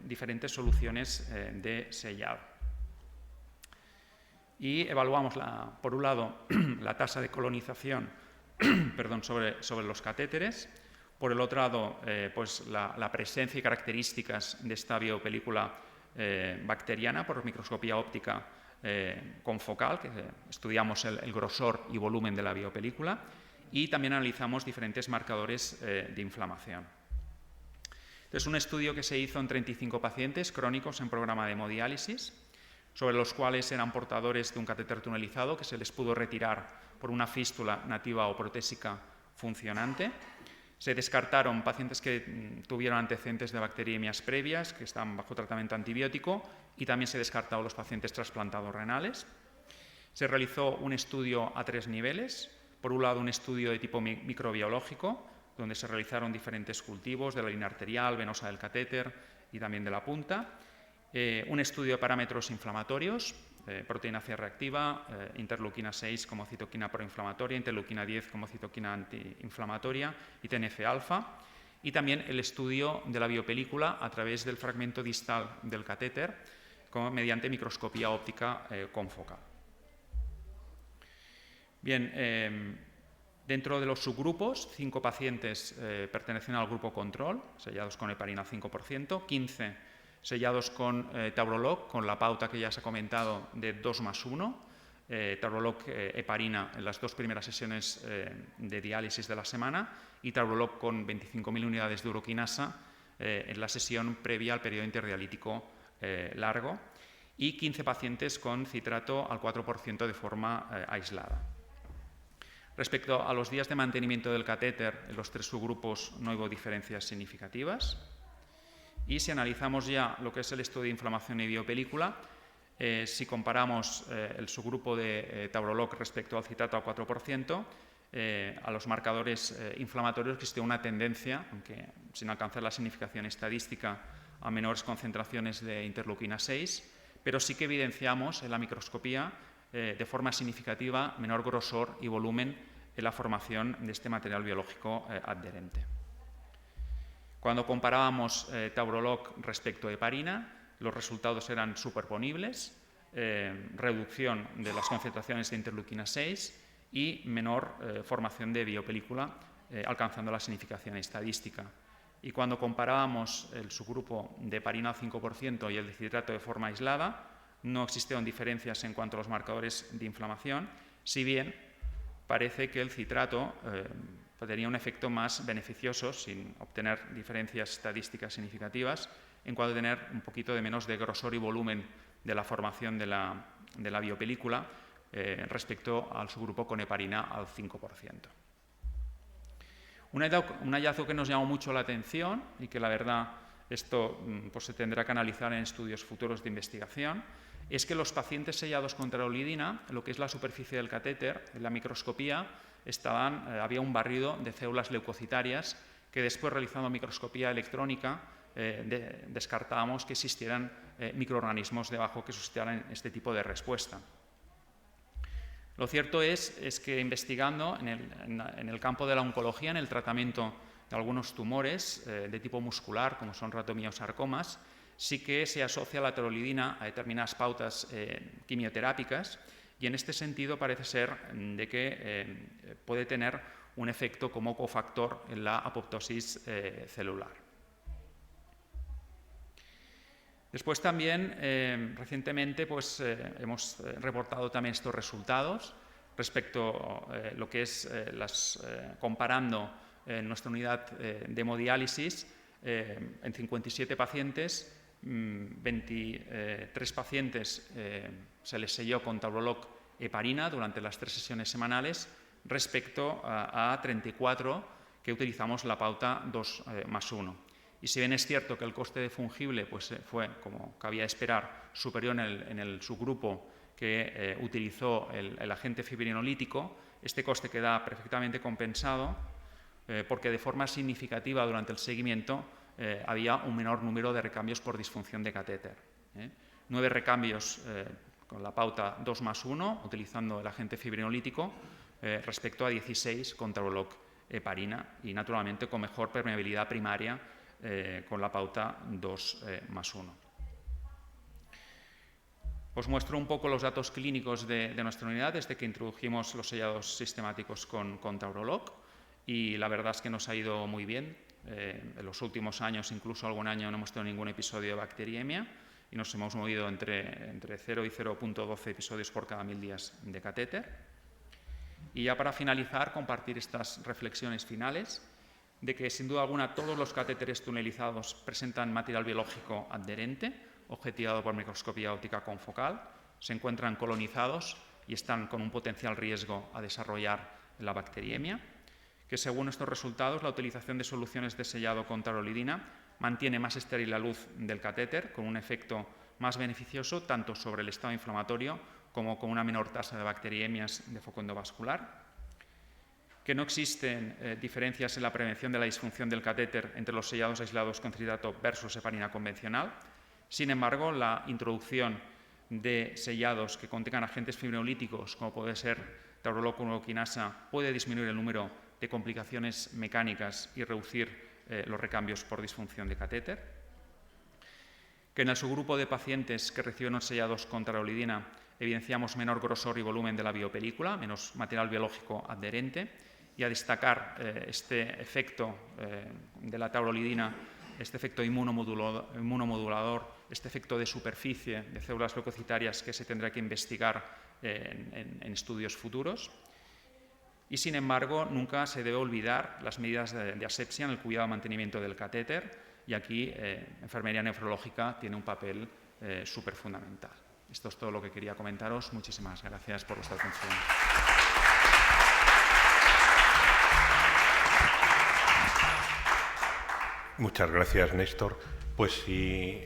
diferentes soluciones de sellado. Y evaluamos, por un lado, la tasa de colonización sobre los catéteres, por el otro lado, pues la presencia y características de esta biopelícula bacteriana por microscopía óptica confocal, que estudiamos el grosor y volumen de la biopelícula, y también analizamos diferentes marcadores de inflamación. Es un estudio que se hizo en 35 pacientes crónicos en programa de hemodiálisis, sobre los cuales eran portadores de un catéter tunelizado que se les pudo retirar por una fístula nativa o protésica funcionante. Se descartaron pacientes que tuvieron antecedentes de bacteriemias previas, que están bajo tratamiento antibiótico, y también se descartaron los pacientes trasplantados renales. Se realizó un estudio a 3 niveles. Por un lado, un estudio de tipo microbiológico, donde se realizaron diferentes cultivos de la línea arterial, venosa del catéter y también de la punta. Un estudio de parámetros inflamatorios, proteína C reactiva, interleuquina 6 como citoquina proinflamatoria, interleuquina 10 como citoquina antiinflamatoria y TNF-alfa, y también el estudio de la biopelícula a través del fragmento distal del catéter mediante microscopía óptica confocal. Bien, dentro de los subgrupos, 5 pacientes pertenecen al grupo control, sellados con heparina al 5%, 15 sellados con Taurolog, con la pauta que ya se ha comentado de 2+1, Taurolog heparina en las 2 primeras sesiones de diálisis de la semana y Taurolog con 25.000 unidades de uroquinasa en la sesión previa al periodo interdialítico largo, y 15 pacientes con citrato al 4% de forma aislada. Respecto a los días de mantenimiento del catéter, en los 3 subgrupos no hubo diferencias significativas. Y si analizamos ya lo que es el estudio de inflamación y biopelícula, si comparamos el subgrupo de Taurolog respecto al citrato al 4%, a los marcadores inflamatorios existe una tendencia, aunque sin alcanzar la significación estadística, a menores concentraciones de interleuquina 6, pero sí que evidenciamos en la microscopía de forma significativa menor grosor y volumen en la formación de este material biológico adherente. Cuando comparábamos Taurolog respecto a heparina, los resultados eran superponibles, reducción de las concentraciones de interleuquina 6 y menor formación de biopelícula, alcanzando la significación estadística. Y cuando comparábamos el subgrupo de heparina al 5% y el de citrato de forma aislada, no existieron diferencias en cuanto a los marcadores de inflamación, si bien parece que el citrato tenía un efecto más beneficioso, sin obtener diferencias estadísticas significativas, en cuanto a tener un poquito de menos de grosor y volumen de la formación de la biopelícula respecto al subgrupo con heparina al 5%. Un hallazgo que nos llamó mucho la atención y que la verdad esto pues, se tendrá que analizar en estudios futuros de investigación, es que los pacientes sellados con taurolidina, lo que es la superficie del catéter, en la microscopía, había un barrido de células leucocitarias que después, realizando microscopía electrónica, descartábamos que existieran microorganismos debajo que suscitaran este tipo de respuesta. Lo cierto es que investigando en el campo de la oncología, en el tratamiento de algunos tumores de tipo muscular, como son ratomiosarcomas, sí que se asocia la taurolidina a determinadas pautas quimioterápicas, y en este sentido parece ser de que puede tener un efecto como cofactor en la apoptosis celular. Después también, recientemente, pues, hemos reportado también estos resultados respecto a lo que es comparando nuestra unidad de hemodiálisis en 57 pacientes 23 pacientes se les selló con Taurolog heparina durante las 3 sesiones semanales respecto a 34 que utilizamos la pauta 2+1. Y si bien es cierto que el coste de fungible pues, fue, como cabía esperar, superior en el subgrupo que utilizó el agente fibrinolítico, este coste queda perfectamente compensado porque de forma significativa durante el seguimiento había un menor número de recambios por disfunción de catéter. 9 recambios con la pauta 2+1, utilizando el agente fibrinolítico, respecto a 16 con Taurolog heparina y, naturalmente, con mejor permeabilidad primaria con la pauta 2+1. Os muestro un poco los datos clínicos de nuestra unidad desde que introdujimos los sellados sistemáticos con Taurolog, y la verdad es que nos ha ido muy bien. En los últimos años, incluso algún año, no hemos tenido ningún episodio de bacteriemia y nos hemos movido entre 0 y 0.12 episodios por cada 1000 días de catéter. Y ya para finalizar, compartir estas reflexiones finales de que, sin duda alguna, todos los catéteres tunelizados presentan material biológico adherente, objetivado por microscopía óptica confocal, se encuentran colonizados y están con un potencial riesgo a desarrollar la bacteriemia, que según estos resultados la utilización de soluciones de sellado con taurolidina mantiene más estéril la luz del catéter, con un efecto más beneficioso tanto sobre el estado inflamatorio como con una menor tasa de bacteriemias de foco endovascular, que no existen diferencias en la prevención de la disfunción del catéter entre los sellados aislados con citrato versus heparina convencional. Sin embargo, la introducción de sellados que contengan agentes fibrinolíticos, como puede ser Taurolog con uroquinasa, puede disminuir el número de complicaciones mecánicas y reducir los recambios por disfunción de catéter. Que en el subgrupo de pacientes que reciben los sellados con taurolidina evidenciamos menor grosor y volumen de la biopelícula, menos material biológico adherente, y a destacar este efecto de la taurolidina, este efecto inmunomodulador, este efecto de superficie de células leucocitarias que se tendrá que investigar en estudios futuros. Y, sin embargo, nunca se debe olvidar las medidas de asepsia en el cuidado y mantenimiento del catéter, y aquí enfermería nefrológica tiene un papel súper fundamental. Esto es todo lo que quería comentaros. Muchísimas gracias por vuestra atención. Muchas gracias, Néstor. Pues si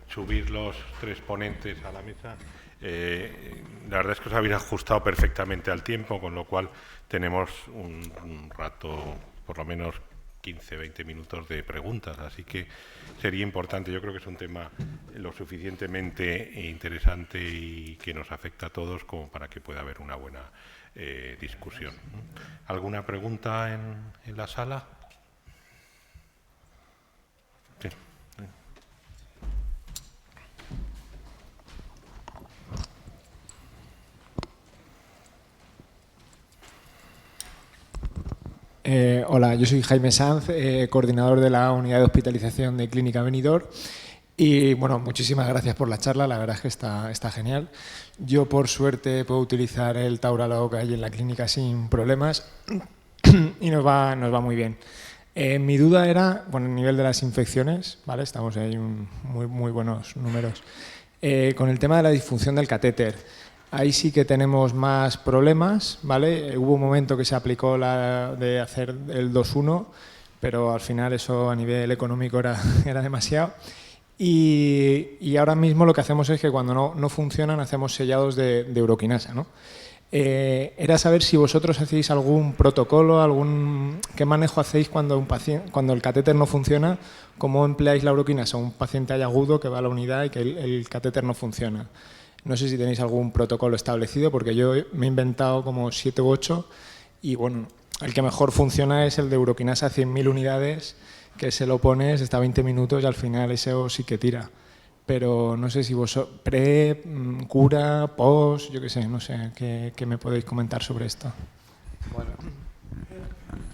subir los 3 ponentes a la mesa, la verdad es que os habéis ajustado perfectamente al tiempo, con lo cual tenemos un rato, por lo menos 15-20 minutos de preguntas, así que sería importante. Yo creo que es un tema lo suficientemente interesante y que nos afecta a todos como para que pueda haber una buena discusión. ¿Alguna pregunta en la sala? Sí. Hola, yo soy Jaime Sanz, coordinador de la unidad de hospitalización de Clínica Benidorm. Y bueno, muchísimas gracias por la charla, la verdad es que está genial. Yo, por suerte, puedo utilizar el Taurolog ahí en la clínica sin problemas y nos va muy bien. Mi duda era, bueno, el nivel de las infecciones, ¿vale? Estamos ahí muy buenos números. Con el tema de la disfunción del catéter, ahí sí que tenemos más problemas, ¿vale? Hubo un momento que se aplicó la de hacer el 2-1, pero al final eso a nivel económico era demasiado. Y ahora mismo lo que hacemos es que cuando no funcionan hacemos sellados de uroquinasa, ¿no? Era saber si vosotros hacéis algún protocolo, qué manejo hacéis cuando el catéter no funciona, cómo empleáis la uroquinasa. Un paciente hay agudo que va a la unidad y que el catéter no funciona. No sé si tenéis algún protocolo establecido, porque yo me he inventado como 7 u 8 y bueno, el que mejor funciona es el de uroquinasa 100.000 unidades, que se lo pones, está 20 minutos y al final eso sí que tira. Pero no sé si vosotros, pre, cura, post, yo qué sé, no sé, ¿qué me podéis comentar sobre esto? Bueno,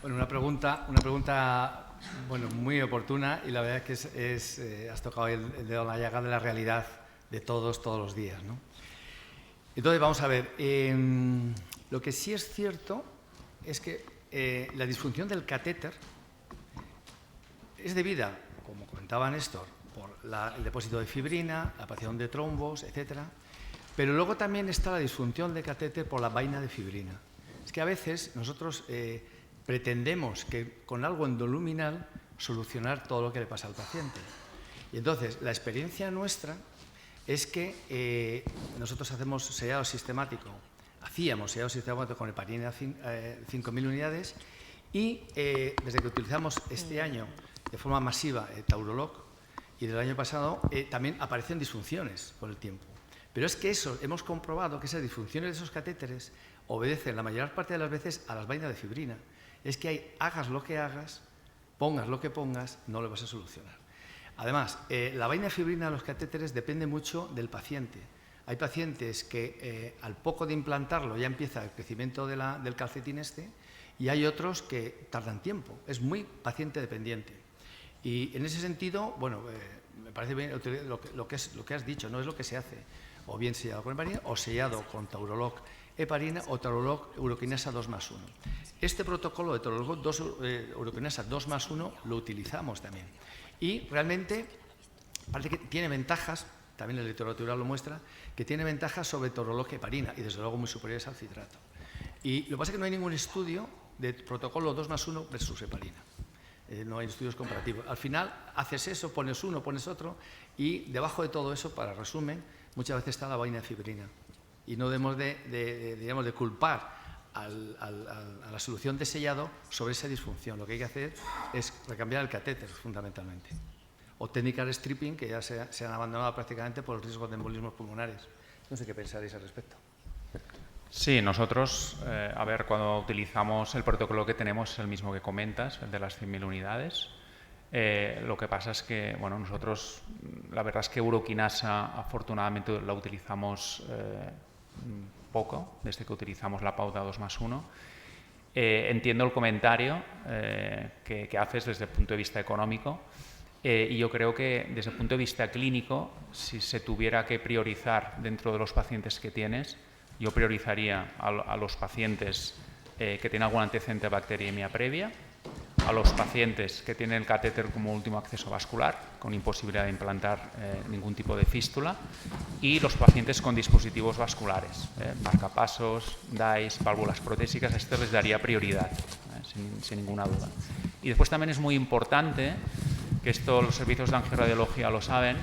una pregunta bueno, muy oportuna, y la verdad es que has tocado el dedo en la llaga de la realidad de todos los días, ¿no? Entonces, vamos a ver, lo que sí es cierto es que la disfunción del catéter es debida, como comentaba Néstor, por el depósito de fibrina, la aparición de trombos, etcétera. Pero luego también está la disfunción de catéter por la vaina de fibrina. Es que a veces nosotros pretendemos que con algo endoluminal solucionar todo lo que le pasa al paciente. Y entonces, la experiencia nuestra es que nosotros hacemos sellado sistemático, hacíamos sellado sistemático con heparina 5.000 unidades y desde que utilizamos este año de forma masiva Taurolog y del año pasado también aparecen disfunciones con el tiempo. Pero es que eso, hemos comprobado que esas disfunciones de esos catéteres obedecen la mayor parte de las veces a las vainas de fibrina. Es que hagas lo que hagas, pongas lo que pongas, no lo vas a solucionar. Además, la vaina de fibrina de los catéteres depende mucho del paciente. Hay pacientes que al poco de implantarlo ya empieza el crecimiento del calcetín y hay otros que tardan tiempo. Es muy paciente dependiente. Y en ese sentido, bueno, me parece bien lo que has dicho, no es lo que se hace. O bien sellado con heparina o sellado con Taurolog heparina o Taurolog uroquinasa 2+1. Este protocolo de Taurolog uroquinasa 2+1 lo utilizamos también. Y realmente parece que tiene ventajas, también la literatura lo muestra, que tiene ventajas sobre Taurolog heparina y desde luego muy superiores al citrato. Y lo que pasa es que no hay ningún estudio de protocolo 2+1 versus heparina. No hay estudios comparativos. Al final haces eso, pones uno, pones otro y debajo de todo eso, para resumen, muchas veces está la vaina de fibrina. Y no debemos de culpar a la solución de sellado sobre esa disfunción. Lo que hay que hacer es recambiar el catéter, fundamentalmente. O técnicas de stripping que ya se han abandonado prácticamente por el riesgo de embolismos pulmonares. No sé qué pensaréis al respecto. Sí, nosotros, cuando utilizamos el protocolo que tenemos es el mismo que comentas, el de las 100.000 unidades. Lo que pasa es que, bueno, nosotros, la verdad es que uroquinasa, afortunadamente, la utilizamos poco, desde que utilizamos la pauta 2+1. Entiendo el comentario que haces desde el punto de vista económico y yo creo que desde el punto de vista clínico, si se tuviera que priorizar dentro de los pacientes que tienes, yo priorizaría a los pacientes que tienen algún antecedente de bacteriemia previa, a los pacientes que tienen el catéter como último acceso vascular, con imposibilidad de implantar ningún tipo de fístula, y los pacientes con dispositivos vasculares, marcapasos, DICE, válvulas protésicas, a estos les daría prioridad, sin ninguna duda. Y después también es muy importante, que esto los servicios de angiorradiología lo saben,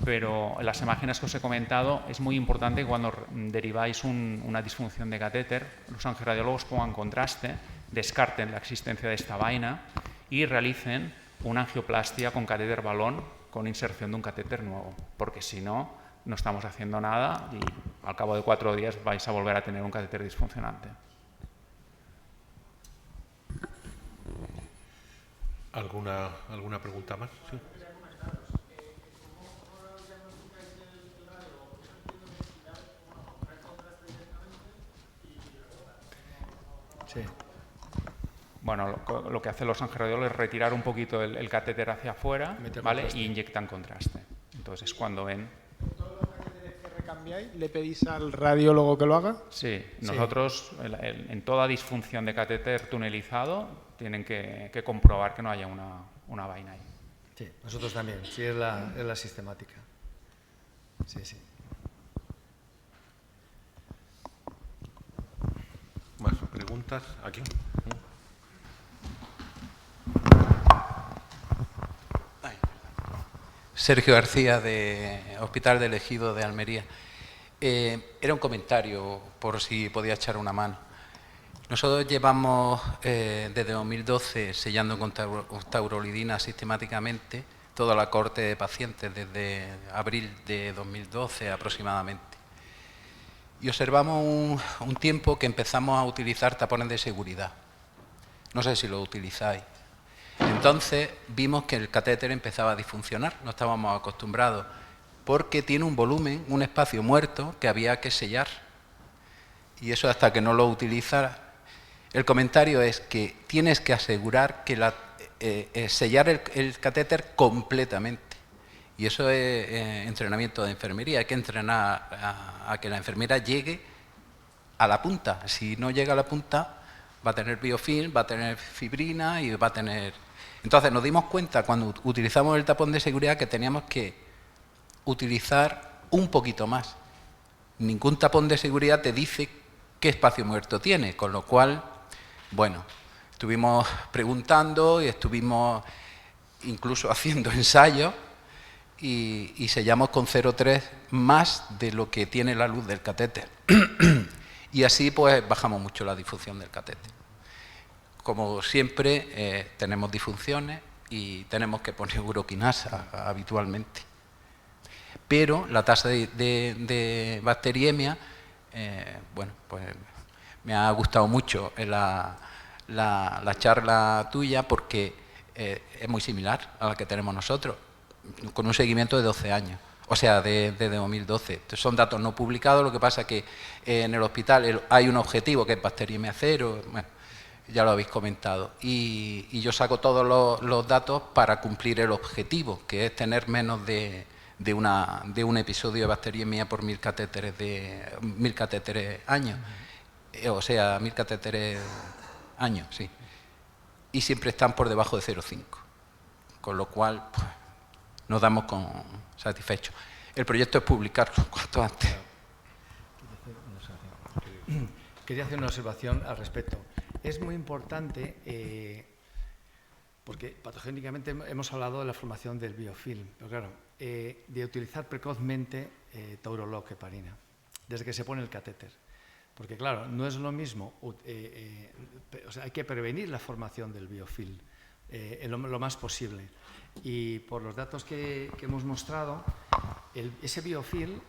pero en las imágenes que os he comentado es muy importante que cuando deriváis una disfunción de catéter, los angiorradiólogos pongan contraste, descarten la existencia de esta vaina y realicen una angioplastia con catéter balón con inserción de un catéter nuevo, porque si no, no estamos haciendo nada y al cabo de 4 días vais a volver a tener un catéter disfuncionante. ¿Alguna pregunta más? Sí. Sí. Bueno, lo que hacen los angiorradiólogos es retirar un poquito el catéter hacia afuera, ¿vale? Y inyectan contraste. Entonces, cuando ven... ¿Todos los catéteres que recambiáis le pedís al radiólogo que lo haga? Sí, nosotros en toda disfunción de catéter tunelizado tienen que comprobar que no haya una vaina ahí. Sí, nosotros también, sí, es la sistemática. Sí, sí. ¿Más preguntas? ¿Aquí? Sergio García, de Hospital del Ejido de Almería. Era un comentario, por si podía echar una mano. Nosotros llevamos desde 2012 sellando con taurolidina sistemáticamente toda la cohorte de pacientes desde abril de 2012 aproximadamente. Y observamos un tiempo que empezamos a utilizar tapones de seguridad. No sé si lo utilizáis. Entonces vimos que el catéter empezaba a disfuncionar, no estábamos acostumbrados, porque tiene un volumen, un espacio muerto que había que sellar. Y eso hasta que no lo utilizara. El comentario es que tienes que asegurar que sellar el catéter completamente. Y eso es entrenamiento de enfermería. Hay que entrenar a que la enfermera llegue a la punta. Si no llega a la punta, va a tener biofilm, va a tener fibrina y va a tener Entonces nos dimos cuenta cuando utilizamos el tapón de seguridad que teníamos que utilizar un poquito más. Ningún tapón de seguridad te dice qué espacio muerto tiene, con lo cual, bueno, estuvimos preguntando y estuvimos incluso haciendo ensayos y sellamos con 0,3 más de lo que tiene la luz del catéter. Y así pues bajamos mucho la difusión del catéter. Como siempre tenemos disfunciones y tenemos que poner uroquinasa habitualmente. Pero la tasa de bacteriemia, bueno, pues me ha gustado mucho la charla tuya porque es muy similar a la que tenemos nosotros, con un seguimiento de 12 años, o sea, desde 2012. Entonces, son datos no publicados, lo que pasa es que en el hospital hay un objetivo que es bacteriemia cero, bueno, ya lo habéis comentado, y yo saco todos los datos para cumplir el objetivo, que es tener menos de un episodio de bacteriemia por 1000 catéteres años, o sea, 1000 catéteres años, sí. Y siempre están por debajo de 0,5, con lo cual pues, nos damos con satisfechos. El proyecto es publicarlo cuanto antes. Quería hacer una observación al respecto. Es muy importante, porque patogénicamente hemos hablado de la formación del biofilm, pero claro, de utilizar precozmente Taurolog heparina, desde que se pone el catéter. Porque claro, no es lo mismo, o sea, hay que prevenir la formación del biofilm lo más posible. Y por los datos que hemos mostrado, ese biofilm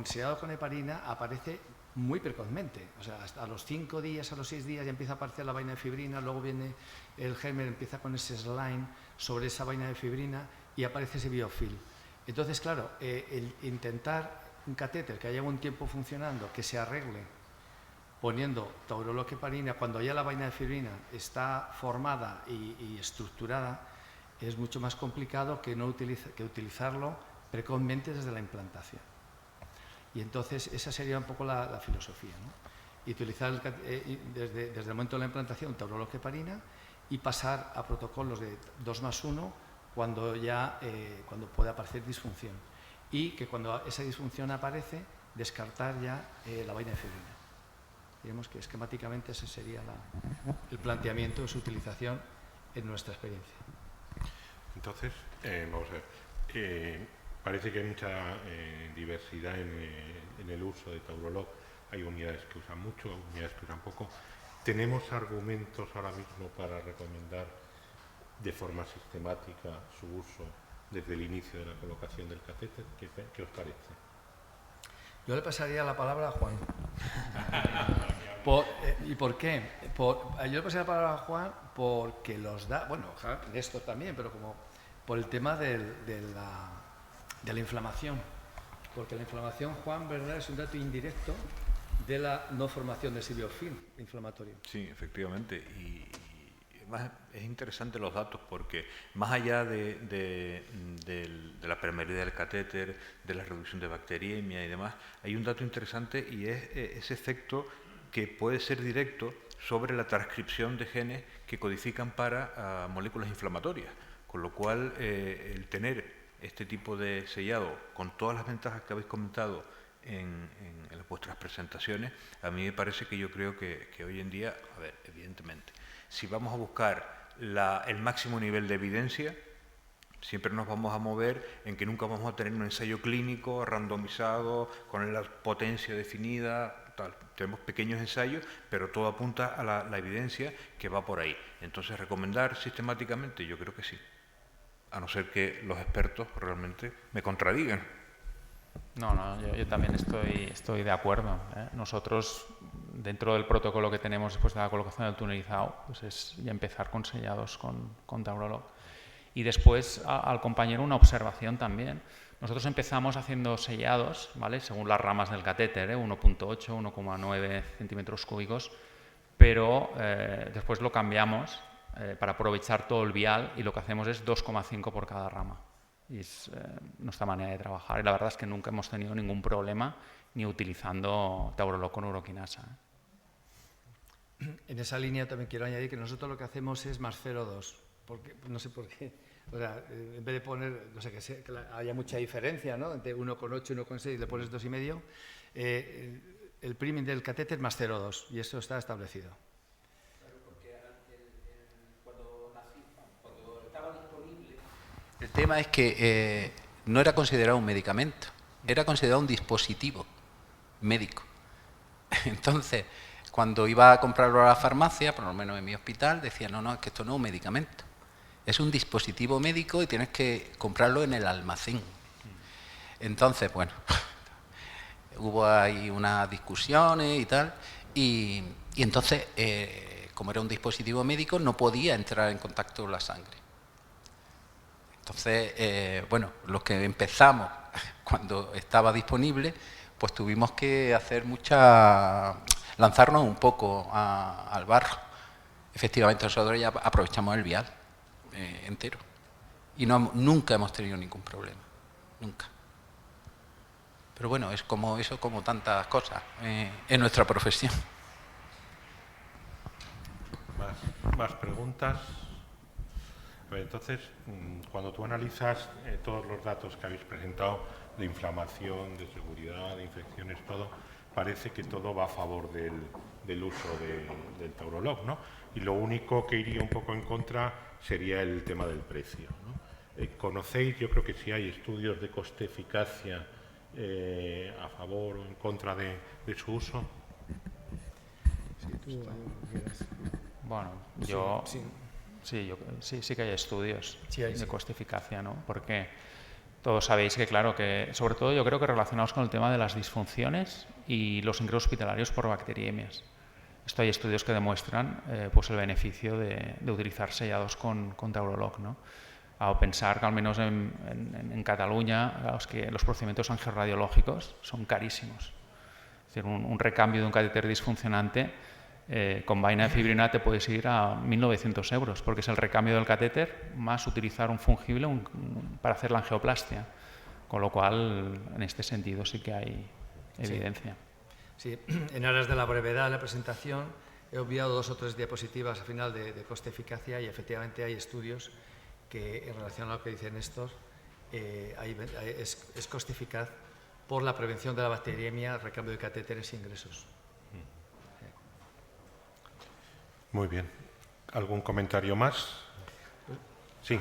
sellado con heparina aparece muy precozmente, o sea, hasta a los 5 días, a los 6 días ya empieza a aparecer la vaina de fibrina, luego viene el germen, empieza con ese slime sobre esa vaina de fibrina y aparece ese biofilm. Entonces, claro, el intentar un catéter que haya un tiempo funcionando, que se arregle poniendo Taurolog heparina, cuando ya la vaina de fibrina está formada y estructurada, es mucho más complicado que utilizarlo precozmente desde la implantación. Y entonces esa sería un poco la filosofía, ¿no? Y utilizar desde el momento de la implantación Taurolog heparina y pasar a protocolos de 2+1 cuando puede aparecer disfunción. Y que cuando esa disfunción aparece, descartar ya la vaina de fibrina. Digamos que esquemáticamente ese sería el planteamiento de su utilización en nuestra experiencia. Entonces, vamos a ver, parece que hay mucha diversidad en el uso de Taurolog. Hay unidades que usan mucho, unidades que usan poco. ¿Tenemos argumentos ahora mismo para recomendar de forma sistemática su uso desde el inicio de la colocación del catéter? ¿Qué os parece? Yo le pasaría la palabra a Juan. ¿Y por qué? Yo le pasaría la palabra a Juan porque bueno, esto también, pero como por el tema de la inflamación. Porque la inflamación, Juan, ¿verdad?, es un dato indirecto de la no formación de ese biofilm inflamatorio. Sí, efectivamente. Y además es interesante los datos porque más allá de la permeabilidad del catéter, de la reducción de bacteriemia y demás, hay un dato interesante y es ese efecto que puede ser directo sobre la transcripción de genes que codifican para moléculas inflamatorias. Con lo cual, el tener este tipo de sellado con todas las ventajas que habéis comentado en vuestras presentaciones, a mí me parece que yo creo que hoy en día, a ver, evidentemente, si vamos a buscar el máximo nivel de evidencia, siempre nos vamos a mover en que nunca vamos a tener un ensayo clínico randomizado, con la potencia definida, tal. Tenemos pequeños ensayos, pero todo apunta a la evidencia que va por ahí. Entonces, recomendar sistemáticamente, yo creo que sí. A no ser que los expertos realmente me contradigan. No, yo también estoy de acuerdo, ¿eh? Nosotros, dentro del protocolo que tenemos después de la colocación del tunelizado, pues es ya empezar con sellados con Taurolog. Y después, al compañero, una observación también. Nosotros empezamos haciendo sellados, ¿vale?, según las ramas del catéter, 1.8, 1,9 centímetros cúbicos, pero después lo cambiamos para aprovechar todo el vial y lo que hacemos es 2,5 por cada rama. Y es nuestra manera de trabajar. Y la verdad es que nunca hemos tenido ningún problema ni utilizando Taurolog con uroquinasa. En esa línea también quiero añadir que nosotros lo que hacemos es más 0,2. porque, no sé por qué. O sea, en vez de poner, no sé, que haya mucha diferencia, ¿no? Entre 1,8 y 1,6 le pones 2,5, el priming del catéter más 0,2, y eso está establecido. Claro, porque cuando estaba disponible... El tema es que no era considerado un medicamento, era considerado un dispositivo médico. Entonces, cuando iba a comprarlo a la farmacia, por lo menos en mi hospital, decía, no, es que esto no es un medicamento. Es un dispositivo médico y tienes que comprarlo en el almacén. Entonces, bueno, hubo ahí unas discusiones y tal, y entonces, como era un dispositivo médico, no podía entrar en contacto con la sangre. Entonces, bueno, los que empezamos cuando estaba disponible, pues tuvimos que hacer lanzarnos un poco al barro. Efectivamente, nosotros ya aprovechamos el vial entero. Y nunca hemos tenido ningún problema. Nunca. Pero bueno, es como eso, como tantas cosas en nuestra profesión. ¿Más preguntas? A ver, entonces, cuando tú analizas todos los datos que habéis presentado de inflamación, de seguridad, de infecciones, todo, parece que todo va a favor del uso del Taurolog, ¿no? Y lo único que iría un poco en contra sería el tema del precio, ¿no? ¿Conocéis? Yo creo que sí hay estudios de coste-eficacia a favor o en contra de su uso. Bueno, sí que hay estudios de coste-eficacia, ¿no? Porque todos sabéis que, claro, que sobre todo yo creo que relacionados con el tema de las disfunciones y los ingresos hospitalarios por bacteriemias. Esto hay estudios que demuestran pues el beneficio de utilizar sellados con Taurolog, ¿no? A pensar que al menos en Cataluña los procedimientos angiorradiológicos son carísimos. Es decir, un recambio de un catéter disfuncionante con vaina de fibrina te puedes ir a 1.900 euros, porque es el recambio del catéter más utilizar un fungible para hacer la angioplastia. Con lo cual, en este sentido sí que hay evidencia. Sí, en aras de la brevedad de la presentación he obviado 2 o 3 diapositivas al final de coste-eficacia y efectivamente hay estudios que en relación a lo que dicen estos es coste eficaz por la prevención de la bacteriemia, recambio de catéteres e ingresos. Muy bien. ¿Algún comentario más? Sí.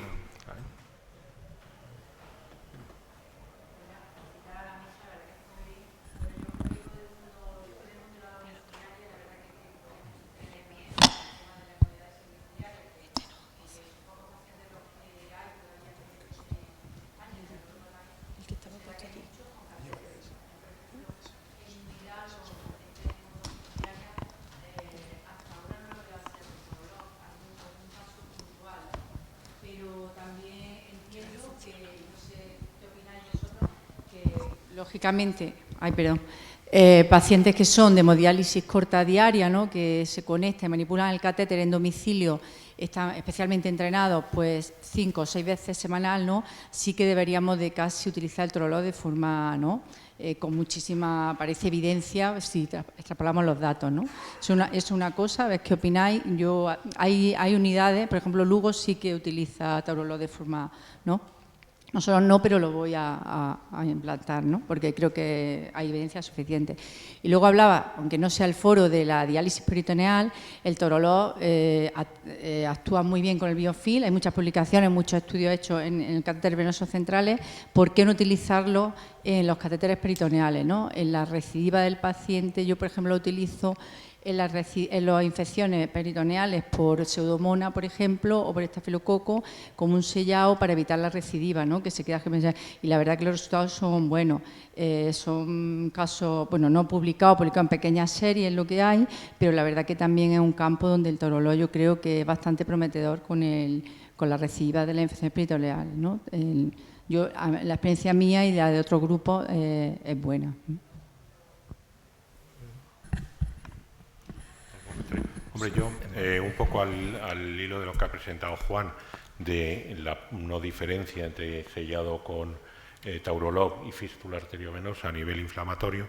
Lógicamente, pacientes que son de hemodiálisis corta diaria, ¿no? Que se conectan y manipulan el catéter en domicilio, están especialmente entrenados, pues 5 o 6 veces semanal, ¿no? Sí que deberíamos de casi utilizar el Taurolog de forma, ¿no? Con muchísima, parece evidencia, si extrapolamos los datos, ¿no? Es una cosa, a ver qué opináis. Hay unidades, por ejemplo, Lugo sí que utiliza Taurolog de forma, ¿no? Nosotros no, pero lo voy a implantar, ¿no? Porque creo que hay evidencia suficiente. Y luego hablaba, aunque no sea el foro de la diálisis peritoneal, el Taurolog actúa muy bien con el biofil. Hay muchas publicaciones, muchos estudios hechos en el catéter venoso centrales. ¿Por qué no utilizarlo en los catéteres peritoneales, ¿no? En la recidiva del paciente, yo, por ejemplo, lo utilizo en las infecciones peritoneales por pseudomonas, por ejemplo, o por estafilococo, como un sellado para evitar la recidiva, ¿no? Que se queda. Y la verdad que los resultados son buenos. Son casos, bueno, no publicados en pequeñas series, lo que hay, pero la verdad que también es un campo donde el Taurolog yo creo que es bastante prometedor con la recidiva de las infecciones peritoneales, ¿no? La experiencia mía y la de otros grupos es buena. Hombre, yo, un poco al hilo de lo que ha presentado Juan, de la no diferencia entre sellado con Taurolog y fístula arteriovenosa a nivel inflamatorio,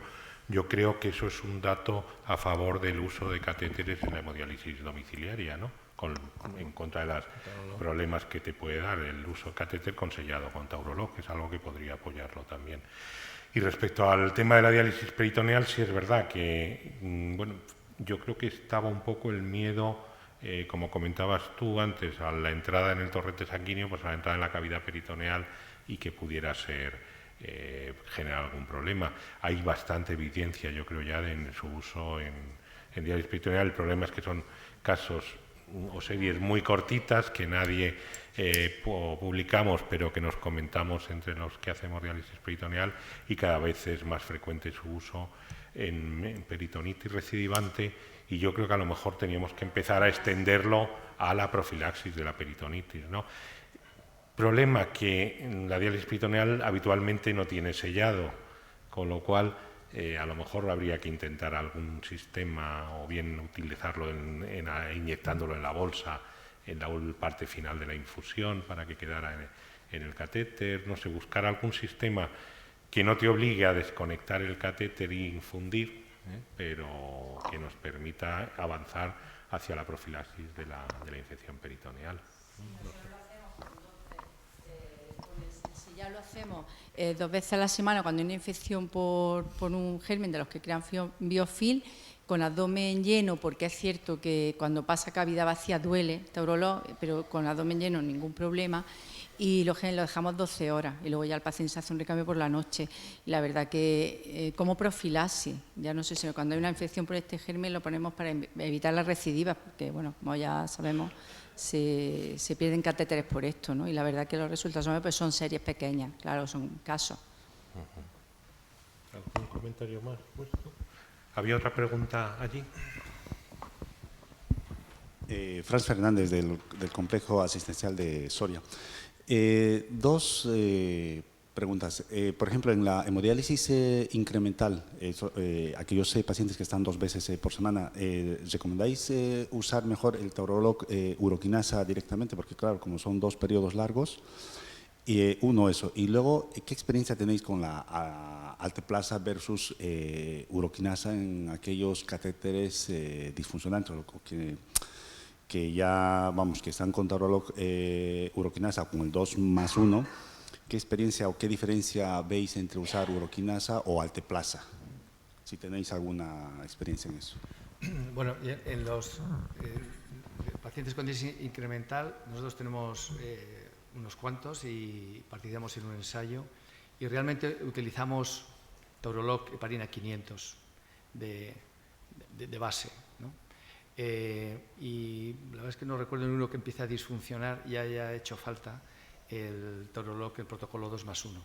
yo creo que eso es un dato a favor del uso de catéteres en la hemodiálisis domiciliaria, ¿no? en contra de los problemas que te puede dar el uso del catéter con sellado con Taurolog, que es algo que podría apoyarlo también. Y respecto al tema de la diálisis peritoneal, sí es verdad que, bueno, yo creo que estaba un poco el miedo, como comentabas tú antes, a la entrada en el torrente sanguíneo, pues a la entrada en la cavidad peritoneal y que pudiera generar algún problema. Hay bastante evidencia, yo creo, ya de su uso en diálisis peritoneal. El problema es que son casos o series muy cortitas que nadie publicamos, pero que nos comentamos entre los que hacemos diálisis peritoneal, y cada vez es más frecuente su uso en peritonitis recidivante, y yo creo que a lo mejor teníamos que empezar a extenderlo a la profilaxis de la peritonitis, ¿no? Problema que la diálisis peritoneal habitualmente no tiene sellado, con lo cual a lo mejor habría que intentar algún sistema, o bien utilizarlo inyectándolo en la bolsa en la parte final de la infusión para que quedara en el catéter, no sé, buscar algún sistema que no te obligue a desconectar el catéter y infundir, pero que nos permita avanzar hacia la profilaxis de la infección peritoneal. Ya lo hacemos 2 veces a la semana cuando hay una infección por un germen de los que crean biofilm, con abdomen lleno, porque es cierto que cuando pasa cavidad vacía duele, Taurolog, pero con abdomen lleno ningún problema, y lo dejamos 12 horas y luego ya el paciente se hace un recambio por la noche. Y la verdad que como profilaxis, ya no sé si cuando hay una infección por este germen lo ponemos para evitar las recidivas, porque bueno, como ya sabemos, se pierden catéteres por esto, ¿no? Y la verdad que los resultados son series pequeñas, claro, son casos. ¿Algún comentario más? ¿Había otra pregunta allí? Franz Fernández, del Complejo Asistencial de Soria. 2 preguntas. Por ejemplo, en la hemodiálisis incremental, aquellos pacientes que están 2 veces por semana, ¿recomendáis usar mejor el Taurolog uroquinasa directamente? Porque claro, como son 2 periodos largos, uno eso. Y luego, ¿qué experiencia tenéis con la alteplasa versus uroquinasa en aquellos catéteres disfuncionantes, que ya, vamos, que están con Taurolog uroquinasa con el 2+1? ¿Qué experiencia o qué diferencia veis entre usar uroquinasa o alteplasa? Si tenéis alguna experiencia en eso. Bueno, en los pacientes con diálisis incremental, nosotros tenemos unos cuantos y participamos en un ensayo, y realmente utilizamos Taurolog heparina 500 de base, ¿no? Y la verdad es que no recuerdo en uno que empiece a disfuncionar y haya hecho falta el Taurolog, el protocolo 2+1.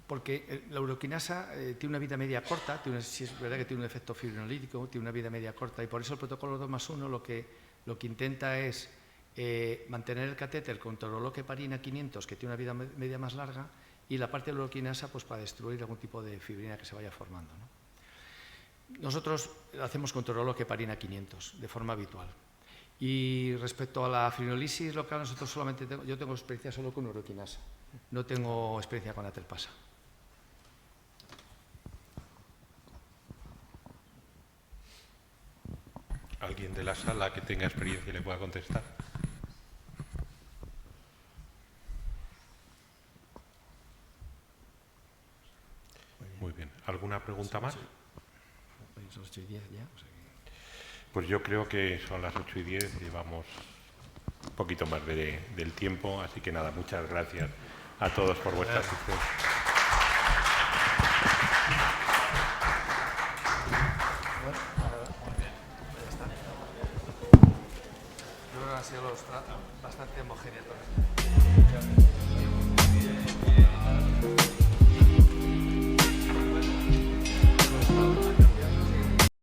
Porque la uroquinasa tiene una vida media corta, si es verdad que tiene un efecto fibrinolítico, tiene una vida media corta, y por eso el protocolo 2+1 lo que intenta es mantener el catéter con Taurolog heparina 500, que tiene una vida media más larga, y la parte de la uroquinasa pues, para destruir algún tipo de fibrina que se vaya formando, ¿no? Nosotros lo hacemos con Taurolog heparina 500 de forma habitual. Y respecto a la fibrinolisis local, nosotros yo tengo experiencia solo con uroquinasa, no tengo experiencia con la telpasa. ¿Alguien de la sala que tenga experiencia y le pueda contestar? Muy bien. ¿Alguna pregunta más? Son 8:10 ya. Pues yo creo que son las 8:10, llevamos un poquito más del tiempo, así que nada, muchas gracias a todos por vuestra asistencia.